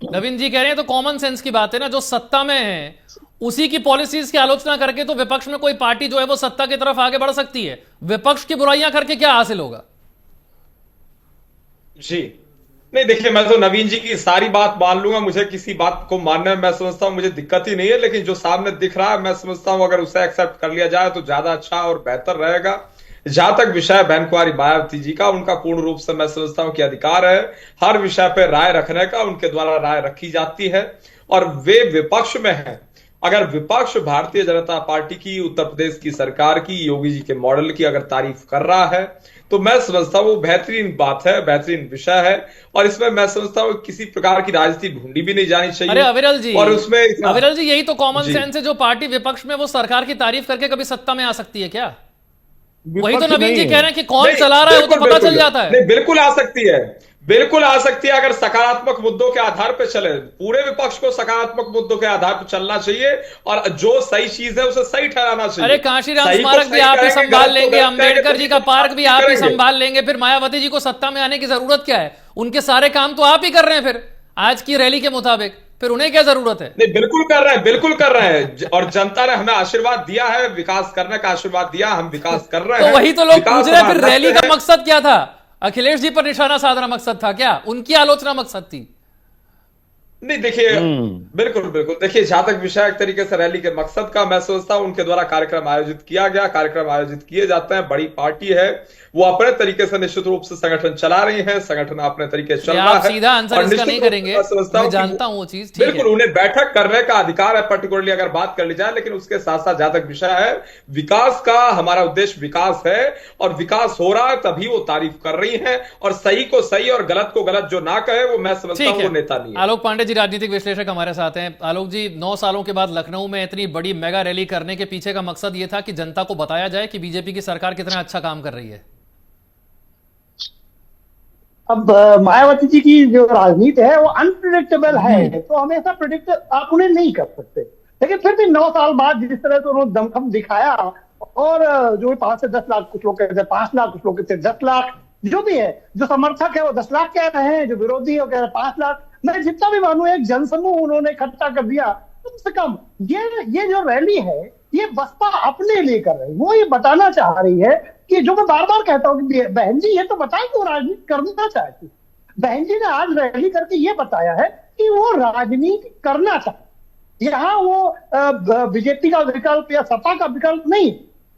नवीन जी कह रहे हैं तो कॉमन सेंस की बात है ना, जो सत्ता में है उसी की पॉलिसीज की आलोचना करके तो विपक्ष में कोई पार्टी जो है वो सत्ता की तरफ आगे बढ़ सकती है। विपक्ष की बुराइयां करके क्या हासिल होगा? जी नहीं, देखिए मैं तो नवीन जी की सारी बात मान लूंगा, मुझे किसी बात को मानने में मैं समझता हूं मुझे दिक्कत ही नहीं है, लेकिन जो सामने दिख रहा है मैं समझता हूं अगर उसे एक्सेप्ट कर लिया जाए तो ज्यादा अच्छा और बेहतर रहेगा। जहां तक विषय बहन कुमारी मायावती जी का, उनका पूर्ण रूप से मैं समझता हूं कि अधिकार है हर विषय पर राय रखने का, उनके द्वारा राय रखी जाती है और वे विपक्ष में है। अगर विपक्ष भारतीय जनता पार्टी की, उत्तर प्रदेश की सरकार की, योगी जी के मॉडल की अगर तारीफ कर रहा है तो मैं समझता हूं वो बेहतरीन बात है, बेहतरीन विषय है और इसमें मैं समझता हूं किसी प्रकार की राजनीति ढूंढी भी नहीं जानी चाहिए। अरे अविरल जी, और उसमें अविरल जी यही तो कॉमन सेंस है। जो पार्टी विपक्ष में वो सरकार की तारीफ करके कभी सत्ता में आ सकती है क्या? वही तो नवीन जी कह रहे हैं कि कौन चला रहा है वो तो पता चल जाता है। नहीं, बिल्कुल आ सकती है, बिल्कुल आ सकती है अगर सकारात्मक मुद्दों के आधार पर चले। पूरे विपक्ष को सकारात्मक मुद्दों के आधार पर चलना चाहिए और जो सही चीज है उसे सही ठहराना चाहिए। अरे कांशीराम स्मारक भी आप ही संभाल लेंगे, अंबेडकर जी का पार्क भी आप ही संभाल लेंगे, फिर मायावती जी को सत्ता में आने की जरूरत क्या है? उनके सारे काम तो आप ही कर रहे हैं फिर आज की रैली के मुताबिक, फिर उन्हें क्या जरूरत है? नहीं, बिल्कुल कर रहे हैं, बिल्कुल कर रहे हैं और जनता ने हमें आशीर्वाद दिया है, विकास करने का आशीर्वाद दिया, हम विकास कर रहे हैं। तो वही तो लोग पूछ रहे हैं फिर रैली का मकसद क्या था? अखिलेश जी पर निशाना साधना मकसद था क्या? उनकी आलोचना मकसद थी? नहीं देखिए, बिल्कुल बिल्कुल देखिए, जहां तक विषय एक तरीके से रैली के मकसद का मैं सोचता हूं उनके द्वारा कार्यक्रम आयोजित किया गया, कार्यक्रम आयोजित किए जाते हैं। बड़ी पार्टी है, वो अपने तरीके से निश्चित रूप से संगठन चला रही है, संगठन अपने तरीके से चल रहा है। सीधा आंसर इसका नहीं करेंगे, मैं जानता हूं वो चीज। बिल्कुल उन्हें बैठक करने का अधिकार है, पर्टिकुलरली अगर बात कर ली जाए, लेकिन उसके साथ साथ जहां तक विषय है विकास का, हमारा उद्देश्य विकास है और विकास हो रहा है तभी वो तारीफ कर रही है और सही को सही और गलत को गलत जो ना कहे वो मैं समझता हूं वो नेता नहीं है। आलोक पांडे जी राजनीतिक विश्लेषक हमारे साथ हैं। आलोक जी, 9 सालों के बाद लखनऊ में इतनी बड़ी मेगा रैली करने के पीछे का मकसद यह था कि जनता को बताया जाए कि बीजेपी की सरकार कितना अच्छा काम कर रही है। अब मायावती जी की जो राजनीति है वो अनप्रिडिक्टेबल है, तो हमेशा प्रिडिक्ट आप उन्हें नहीं कर सकते। लेकिन फिर भी 9 साल बाद जिस तरह से उन्होंने दमखम दिखाया और जो 5 से 10 लाख, कुछ लोग कहते हैं 5 लाख, कुछ लोग कहते हैं 10 लाख, जो भी है, जो समर्थक है वो 10 लाख कह रहे हैं, जो विरोधी है वो कह रहे हैं 5 लाख। मैं जितना भी मानूं एक जनसमूह उन्होंने इकट्ठा कर दिया, कम से कम ये जो रैली है ये बसपा अपने लिए कर रही है। वो ये बताना चाह रही है कि जो मैं बार बार कहता हूँ कि बहन जी ये तो बताएं कि वो राजनीति करना चाहती। बहन जी ने आज रैली करके ये बताया है कि वो राजनीति करना चाहती। यहाँ वो बीजेपी का विकल्प या सपा का विकल्प नहीं,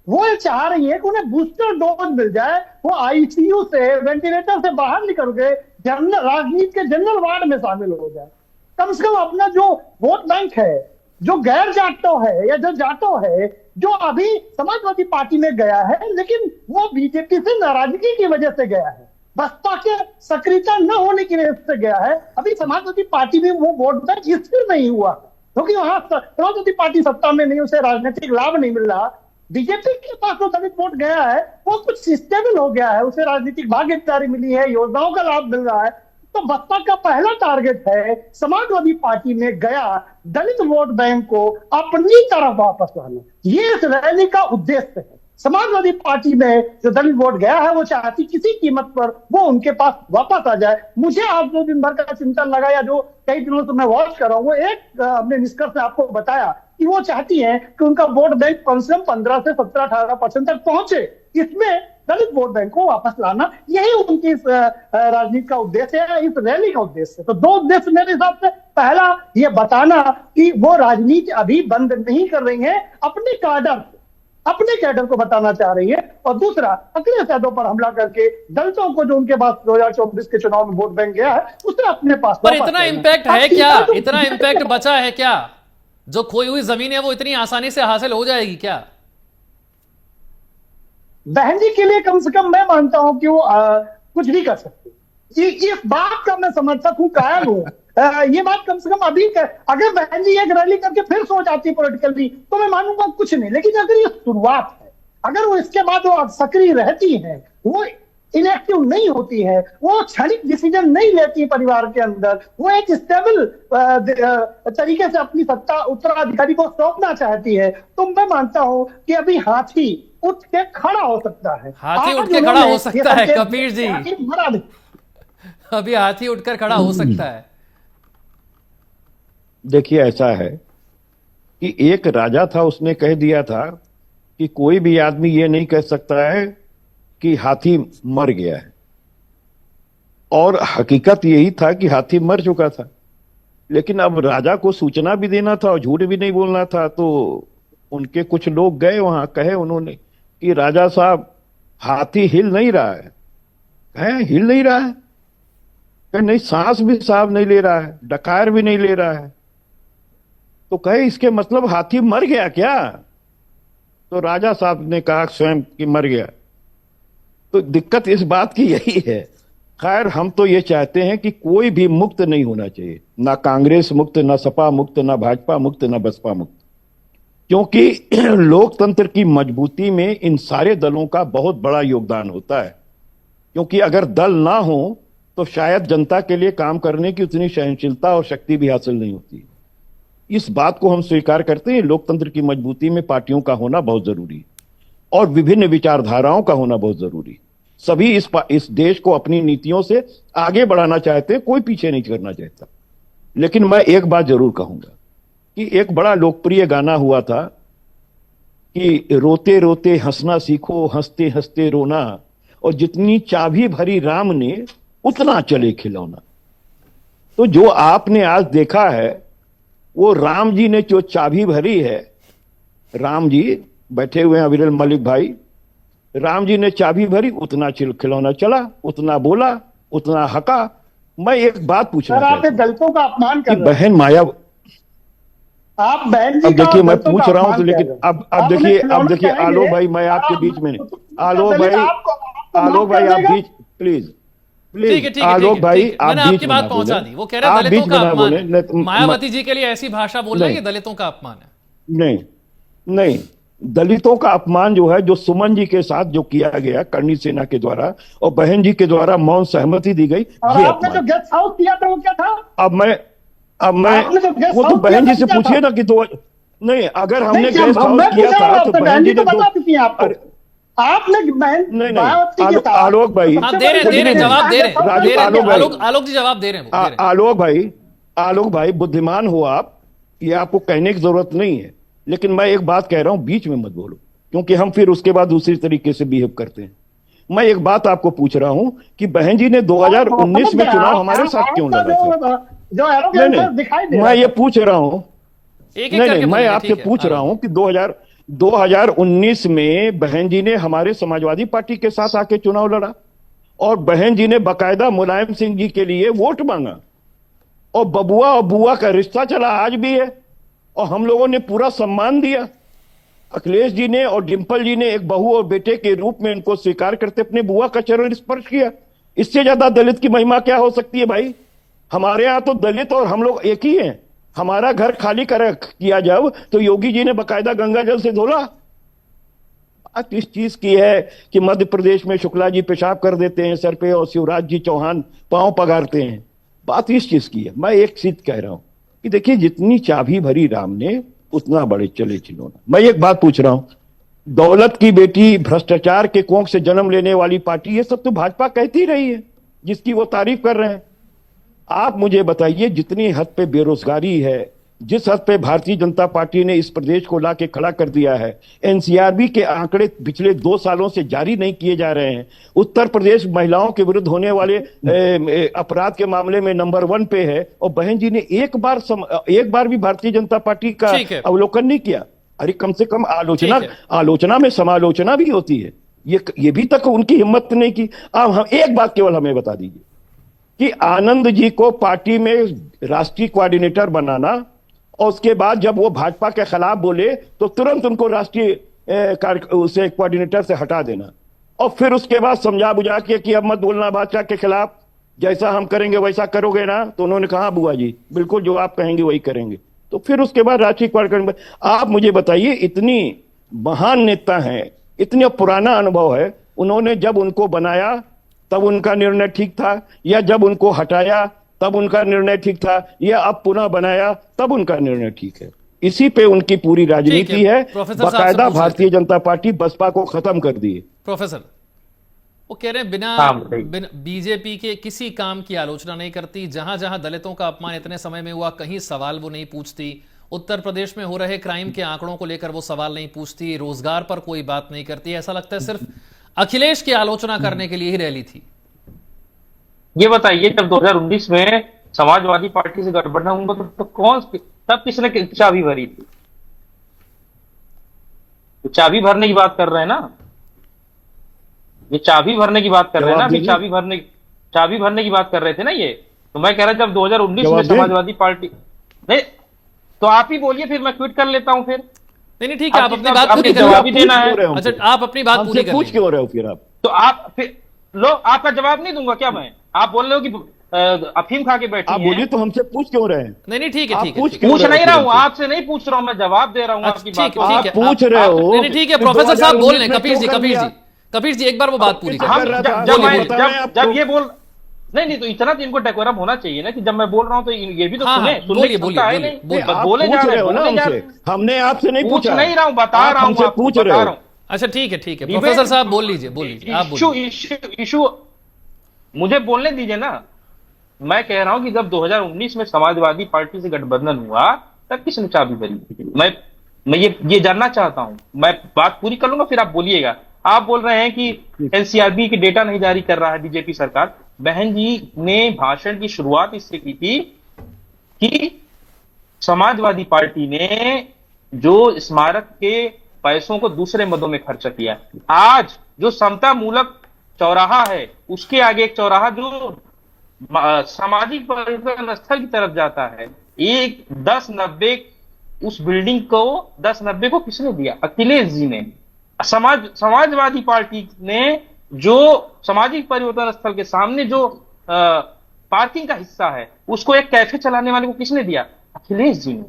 वो ये चाह रही है कि उन्हें बूस्टर डोज मिल जाए, वो आईसीयू से, वेंटिलेटर से बाहर निकल के जनरल राजनीति के जनरल वार्ड में शामिल हो जाए। कम से कम अपना जो वोट बैंक है, जो गैर जाटो है या जो जाटो है, जो अभी समाजवादी पार्टी में गया है लेकिन वो बीजेपी से नाराजगी की वजह से गया है, बसपा के सक्रियता न होने की वजह से गया है, अभी समाजवादी पार्टी में वो वोट बैंक स्थिर नहीं हुआ क्योंकि वहां समाजवादी पार्टी सत्ता में नहीं, उसे राजनीतिक लाभ नहीं मिल रहा। बीजेपी के पास जो दलित वोट गया है वो कुछ स्टेबल हो गया है, उसे राजनीतिक भागीदारी मिली है, योजनाओं का लाभ मिल रहा है। तो बसपा का पहला टारगेट है समाजवादी पार्टी में गया दलित वोट बैंक को अपनी तरफ वापस लाना। ये इस रैली का उद्देश्य है। समाजवादी पार्टी में जो दलित वोट गया है वो चाहती किसी कीमत पर वो उनके पास वापस आ जाए। मुझे आज 2 दिन भर का चिंतन लगा या जो कई दिनों से मैं वॉच कर रहा हूँ, वो एक हमने निष्कर्ष आपको बताया कि वो चाहती है कि उनका वोट बैंक कम से कम 15 से 17-18% तक पहुंचे। इसमें दलित वोट बैंक को वापस लाना, यही उनकी इस राजनीति का उद्देश्य है, इस रैली का उद्देश्य है। तो 2 उद्देश्य मेरे हिसाब से, पहला ये बताना कि वो राजनीति अभी बंद नहीं कर रही है, अपने कैडर को बताना चाह रही है, और दूसरा अखिलेश यादव पर हमला करके दलितों को जो उनके पास 2024 के चुनाव में वोट बैंक गया है उसे अपने पास। पर इतना इम्पैक्ट है क्या, इतना इम्पैक्ट बचा है क्या? जो खोई हुई जमीन है वो इतनी आसानी से हासिल हो जाएगी क्या? बहन जी के लिए कम से कम मैं मानता हूं कि वो कुछ भी कर सकते हैं। इस बात का मैं समर्थक हूँ, कायल हूँ। ये बात कम से कम अभी अगर बहन जी एक रैली करके फिर सो जाती पॉलिटिकली तो मैं मानूंगा कुछ नहीं, लेकिन अगर ये शुरुआत है, अगर वो इसके बाद वो सक्रिय रहती है, वो इनएक्टिव नहीं होती है, वो क्षणिक डिसीजन नहीं लेती परिवार के अंदर, वो एक स्टेबल तरीके से अपनी सत्ता उत्तराधिकारी को सौंपना चाहती है, तो मैं मानता हूं कि अभी हाथी उठ के खड़ा हो सकता है। हाथी उठ के खड़ा हो सकता है कबीर जी, अभी हाथी उठकर खड़ा हो सकता है। देखिए ऐसा है कि एक राजा था, उसने कह दिया था कि कोई भी आदमी ये नहीं कह सकता है कि हाथी मर गया है, और हकीकत यही था कि हाथी मर चुका था। लेकिन अब राजा को सूचना भी देना था और झूठ भी नहीं बोलना था, तो उनके कुछ लोग गए वहां, कहे उन्होंने कि राजा साहब हाथी हिल नहीं रहा है, हिल नहीं रहा है, नहीं सांस भी साहब नहीं ले रहा है, डकार भी नहीं ले रहा है। तो कहे इसके मतलब हाथी मर गया क्या? तो राजा साहब ने कहा स्वयं कि मर गया। तो दिक्कत इस बात की यही है। खैर हम तो ये चाहते हैं कि कोई भी मुक्त नहीं होना चाहिए, ना कांग्रेस मुक्त, ना सपा मुक्त, ना भाजपा मुक्त, ना बसपा मुक्त, क्योंकि लोकतंत्र की मजबूती में इन सारे दलों का बहुत बड़ा योगदान होता है। क्योंकि अगर दल ना हो तो शायद जनता के लिए काम करने की उतनी सहनशीलता और शक्ति भी हासिल नहीं होती। इस बात को हम स्वीकार करते हैं। लोकतंत्र की मजबूती में पार्टियों का होना बहुत जरूरी है और विभिन्न विचारधाराओं का होना बहुत जरूरी है। सभी इस देश को अपनी नीतियों से आगे बढ़ाना चाहते हैं, कोई पीछे नहीं करना चाहता। लेकिन मैं एक बात जरूर कहूंगा कि एक बड़ा लोकप्रिय गाना हुआ था कि रोते रोते हंसना सीखो, हंसते हंसते रोना, और जितनी चाबी भरी राम ने उतना चले खिलौना। तो जो आपने आज देखा है वो राम जी ने जो चाबी भरी है, राम जी बैठे हुए हैं अविरल मलिक भाई, राम जी ने चाबी भरी, उतना खिलौना चला, उतना बोला, उतना हका। मैं एक बात पूछना चाहता हूं, दलितों का अपमान कर रहे हैं। बहन माया, आप बहन जी अब देखिए मैं पूछ रहा हूं तो, लेकिन अब देखिए आलोक भाई, मैं आपके बीच में नहीं, आलोक भाई आप बीच प्लीज आलोक भाई, मैंने आपकी बात पहुंचा दी। वो कह रहे हैं दलितों का अपमान है। मायावती जी के लिए ऐसी भाषा बोलना है कि दलितों का अपमान है। नहीं, दलितों का अपमान जो है, जो सुमन जी के साथ जो किया गया करणी सेना के द्वारा और बहन जी के द्वारा मौन सहमति दी गई, और आपने जो गेस्ट हाउस किया था वो क्या था? अब मैं वो तो बहन जी से पूछिए ना कि तो नहीं, अगर हमने गेस्ट हाउस किया था तो बहन जी ने आपने बहन आलोक भाई जवाब दे रहे आलोक जी जवाब दे रहे हैं। आलोक भाई बुद्धिमान हो आप, ये आपको कहने की जरूरत नहीं है, लेकिन मैं एक बात कह रहा हूं, बीच में मत बोलो, क्योंकि हम फिर उसके बाद दूसरी तरीके से बिहेव करते हैं। मैं एक बात आपको पूछ रहा हूं कि बहन जी ने 2019 में चुनाव हमारे साथ क्यों लड़ा था? नहीं, मैं ये पूछ रहा हूं, नहीं, मैं आपसे पूछ रहा हूं कि 2019 में बहन जी ने हमारे समाजवादी पार्टी के साथ आके चुनाव लड़ा और बहन जी ने बाकायदा मुलायम सिंह जी के लिए वोट मांगा और बबुआ और बुआ का रिश्ता चला, आज भी है, और हम लोगों ने पूरा सम्मान दिया। अखिलेश जी ने और डिंपल जी ने एक बहू और बेटे के रूप में इनको स्वीकार करते अपने बुआ का चरण स्पर्श किया। इससे ज्यादा दलित की महिमा क्या हो सकती है भाई? हमारे यहां तो दलित और हम लोग एक ही हैं। हमारा घर खाली किया जब, तो योगी जी ने बाकायदा गंगा जल से धोला। बात इस चीज की है कि मध्य प्रदेश में शुक्ला जी पेशाब कर देते हैं सर पे और शिवराज जी चौहान पांव पगारते हैं। बात इस चीज की है। मैं एक चीज कह रहा हूं कि देखिए, जितनी चाबी भरी राम ने उतना बड़े चले खिलौना। मैं एक बात पूछ रहा हूं, दौलत की बेटी, भ्रष्टाचार के कोंख से जन्म लेने वाली पार्टी, ये सब तो भाजपा कहती रही है, जिसकी वो तारीफ कर रहे हैं। आप मुझे बताइए, जितनी हद पे बेरोजगारी है, जिस हद पे भारतीय जनता पार्टी ने इस प्रदेश को लाके खड़ा कर दिया है, एनसीआरबी के आंकड़े पिछले 2 सालों से जारी नहीं किए जा रहे हैं। उत्तर प्रदेश महिलाओं के विरुद्ध होने वाले अपराध के मामले में नंबर 1 पे है, और बहन जी ने एक बार भी भारतीय जनता पार्टी का अवलोकन नहीं किया। अरे कम से कम आलोचना में समालोचना भी होती है, ये भी तक उनकी हिम्मत नहीं की। अब हम एक बात केवल हमें बता दीजिए कि आनंद जी को पार्टी में राष्ट्रीय कोऑर्डिनेटर बनाना और उसके बाद जब वो भाजपा के खिलाफ बोले तो तुरंत उनको राष्ट्रीय कोऑर्डिनेटर से हटा देना, और फिर उसके बाद समझा बुझा के कि अब मत बोलना बादशाह के खिलाफ, जैसा हम करेंगे वैसा करोगे ना। तो उन्होंने कहा बुआ जी बिल्कुल जो आप कहेंगे वही करेंगे। तो फिर उसके बाद राष्ट्रीय कार्यक्रम, आप मुझे बताइए, इतनी महान नेता हैं, इतना पुराना अनुभव है, उन्होंने जब उनको बनाया तब उनका निर्णय ठीक था, या जब उनको हटाया तब उनका निर्णय ठीक था, या अब पुनः बनाया तब उनका निर्णय ठीक है? इसी पे उनकी पूरी राजनीति है। प्रोफेसर साहब से बाकायदा पूछ भारतीय जनता पार्टी बसपा को खत्म कर दी है। प्रोफेसर, वो कह रहे हैं बिना हाँ, बीजेपी के किसी काम की आलोचना नहीं करती, जहां जहां दलितों का अपमान इतने समय में हुआ कहीं सवाल वो नहीं पूछती, उत्तर प्रदेश में हो रहे क्राइम के आंकड़ों को लेकर वो सवाल नहीं पूछती, रोजगार पर कोई बात नहीं करती। ऐसा लगता है सिर्फ अखिलेश की आलोचना करने के लिए ही रैली थी। ये बताइए, जब 2019 में समाजवादी पार्टी से गठबंधन हुआ तो तब किसने चाबी भरी थी? तो चाबी भरने की बात कर रहे हैं ना, ये चाबी भरने की बात कर रहे हैं ना, अभी चाबी भरने की बात कर रहे थे ना ये। तो मैं कह रहा जब 2019 में समाजवादी पार्टी नहीं, तो आप ही बोलिए, फिर मैं ट्वीट कर लेता हूं फिर। नहीं ठीक है, आप अपनी बात पूरी जवाब ही देना है। अच्छा, आप अपनी बात पूरी पूछ क्यों रहे हो फिर आप? तो आप फिर लो, आपका जवाब नहीं दूंगा क्या मैं? आप बोल रहे हो कि अफीम खा के बैठी आप बोलिए, तो हमसे पूछ क्यों रहे हैं? नहीं ठीक है, ठीक है, पूछ नहीं रहा हूं, आपसे नहीं पूछ रहा हूं, मैं जवाब दे रहा हूं आपकी बात। आप पूछ रहे हो। नहीं ठीक है, प्रोफेसर साहब बोल रहे हैं। कबीर जी एक बार वो बात पूरी जब ये बोल नहीं तो इतना तो इनको डेकोरम होना चाहिए ना, कि जब मैं बोल रहा हूं तो ये भी तो सुने। बोले जा रहे हो, हमने आपसे नहीं पूछा, नहीं रहा हूं, बता रहा हूं, पूछ रहे हो। अच्छा ठीक है, प्रोफेसर साहब बोल लीजिए, आप बोलिए। इशू मुझे बोलने दीजिए ना। मैं कह रहा हूं कि जब 2019 में समाजवादी पार्टी से गठबंधन हुआ तब किसने चाबी भरी? मैं ये जानना चाहता हूं। मैं बात पूरी कर लूंगा, फिर आप बोलिएगा। आप बोल रहे हैं कि एनसीआरबी की डेटा नहीं जारी कर रहा है बीजेपी सरकार। बहन जी ने भाषण की शुरुआत इससे की थी कि समाजवादी पार्टी ने जो स्मारक के पैसों को दूसरे मदों में खर्च किया। आज जो समता मूलक चौराहा है, उसके आगे एक चौराहा जो सामाजिक पर्यटन स्थल की तरफ जाता है, एक 1090 उस बिल्डिंग को 1090 को किसने दिया? अखिलेश जी ने। समाजवादी पार्टी ने जो सामाजिक परिवर्तन स्थल के सामने जो पार्किंग का हिस्सा है, उसको एक कैफे चलाने वाले को किसने दिया? अखिलेश जी ने।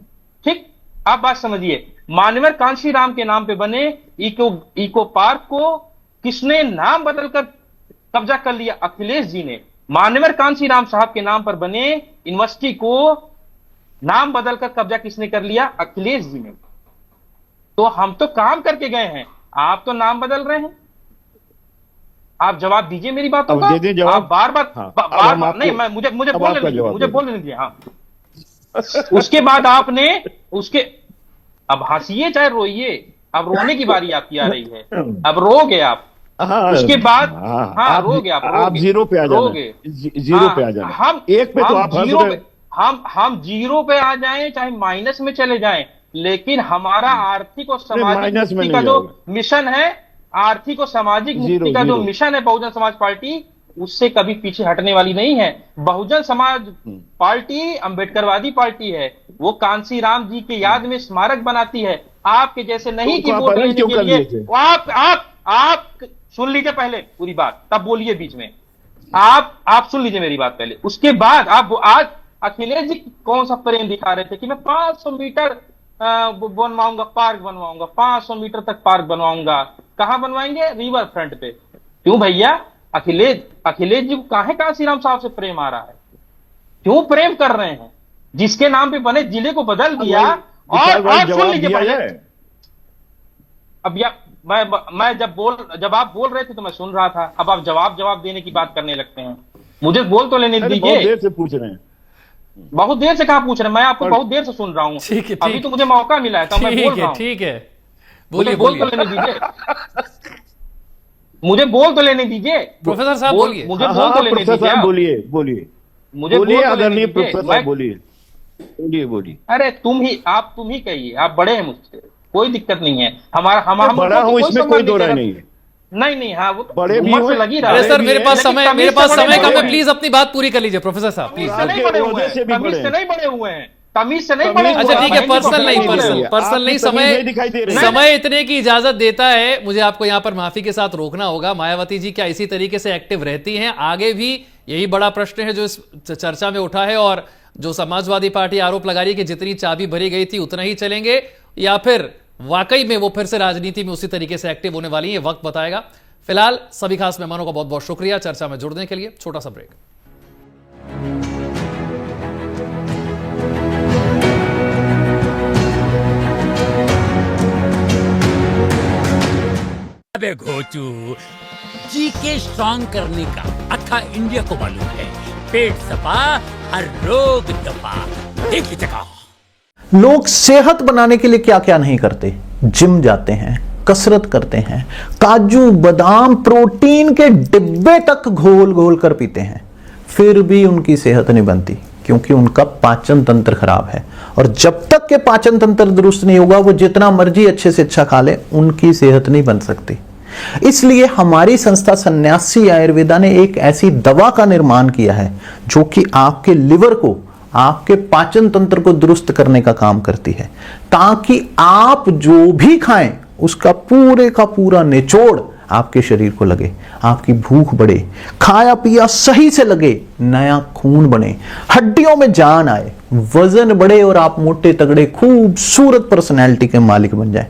ठीक, आप बात समझिए। मान्यवर कांशीराम के नाम पे बने इको पार्क को किसने नाम बदलकर कब्जा कर लिया? अखिलेश जी ने। मान्यवर कांशीराम साहब के नाम पर बने यूनिवर्सिटी को नाम बदलकर कब्जा किसने कर लिया? अखिलेश जी ने। तो हम तो काम करके गए हैं, आप तो नाम बदल रहे हैं। आप जवाब दीजिए मेरी बातों का। आप बार बार नहीं, मैं मुझे बोलने दीजिए। हाँ, उसके बाद आपने अब हंसिए चाहे रोइए, अब रोने की बारी आपकी आ रही है, अब रोगे आप। उसके बाद रोगे आप जीरो पे आ जाना। हम एक पे तो आप जीरो पे, हम जीरो पे आ जाएं चाहे माइनस में चले जाएं, लेकिन हमारा आर्थिक और सामाजिक मुक्ति का जो मिशन है, आर्थिक और सामाजिक मुक्ति का जो मिशन है बहुजन समाज पार्टी, उससे कभी पीछे हटने वाली नहीं है। बहुजन समाज पार्टी अंबेडकरवादी पार्टी है, वो कांशीराम जी की याद में स्मारक बनाती है। आपके जैसे नहीं कि वोट लेने के लिए आप सुन लीजिए पहले पूरी बात, तब बोलिए बीच में। आप सुन लीजिए मेरी बात पहले, उसके बाद आप आज अखिलेश जी कौन सा प्रेम दिखा रहे थे कि मैं 500 मीटर बनवाऊंगा, पार्क बनवाऊंगा, 500 मीटर तक पार्क बनवाऊंगा। कहां बनवाएंगे? रिवर फ्रंट पे। क्यों भैया? अखिलेश जी को काहे कांशीराम साहब से प्रेम आ रहा है? क्यों प्रेम कर रहे हैं? जिसके नाम पे बने जिले को बदल दिया। और सुन लीजिए पहले, अब मैं जब आप बोल रहे थे तो मैं सुन रहा था। अब आप जवाब देने की बात करने लगते हैं। मुझे बोल तो लेने दीजिए। बहुत देर से पूछ रहे हैं। बहुत देर से कहां पूछ रहे हैं? मैं आपको बहुत देर से सुन रहा हूं। अभी तो मुझे मौका मिला है, तो मैं बोल रहा हूं। ठीक है, बोल तो लेने दीजिए। मुझे बोल तो लेने दीजिए प्रोफेसर साहब, बोलिए। मुझे बोल तो लेने दीजिए। बोलिए मुझे बोलिए आदरणीय प्रोफेसर साहब, बोलिए। अरे तुम ही कहिए, आप बड़े हैं मुझसे, कोई दिक्कत नहीं है। हम बड़ा हूं, इसमें कोई दो राय नहीं है। नहीं, हाँ, वो बड़े भी से लगी रहा है। है। सर मेरे पास समय कम है, प्लीज अपनी बात पूरी कर लीजिए प्रोफेसर साहब, प्लीज। तमीज से नहीं बड़े हुए हैं। तमीज से नहीं तमीज- पढ़ेंगे। अच्छा ठीक है, बहन जी, पर्सनल नहीं, पकड़ पर्सनल लीजिए। पर्सनल नहीं, आपकी तमीज समय नहीं दिखाई दे रही है। समय इतने की इजाजत देता है, मुझे आपको यहां पर माफी के साथ रोकना होगा। मायावती जी क्या इसी तरीके से एक्टिव रहती हैं आगे भी? यही बड़ा प्रश्न है जो इस चर्चा में उठा है, और जो समाजवादी पार्टी आरोप लगा रही है कि जितनी चाबी भरी गई थी उतना ही चलेंगे, या फिर वाकई में वो फिर से राजनीति में उसी तरीके से एक्टिव होने वाली है? वक्त बताएगा। फिलहाल सभी खास मेहमानों का बहुत बहुत शुक्रिया चर्चा में जुड़ने के लिए। छोटा सा ब्रेक। अबे घोचू, जी के स्ट्रॉन्ग करने का अथा इंडिया को मालूम है। पेट सफा हर रोग दफा, एक ही जगह। लोग सेहत बनाने के लिए क्या क्या नहीं करते, जिम जाते हैं, कसरत करते हैं, काजू बादाम प्रोटीन के डिब्बे तक घोल घोल कर पीते हैं, फिर भी उनकी सेहत नहीं बनती, क्योंकि उनका पाचन तंत्र खराब है। और जब तक के पाचन तंत्र दुरुस्त नहीं होगा, वो जितना मर्जी अच्छे से अच्छा खा ले, उनकी सेहत नहीं बन सकती। इसलिए हमारी संस्था सन्यासी आयुर्वेदा ने एक ऐसी दवा का निर्माण किया है जो कि आपके लिवर को, आपके पाचन तंत्र को दुरुस्त करने का काम करती है, ताकि आप जो भी खाएं उसका पूरे का पूरा निचोड़ आपके शरीर को लगे, आपकी भूख बढ़े, खाया पिया सही से लगे, नया खून बने, हड्डियों में जान आए, वजन बढ़े और आप मोटे तगड़े खूबसूरत पर्सनैलिटी के मालिक बन जाए।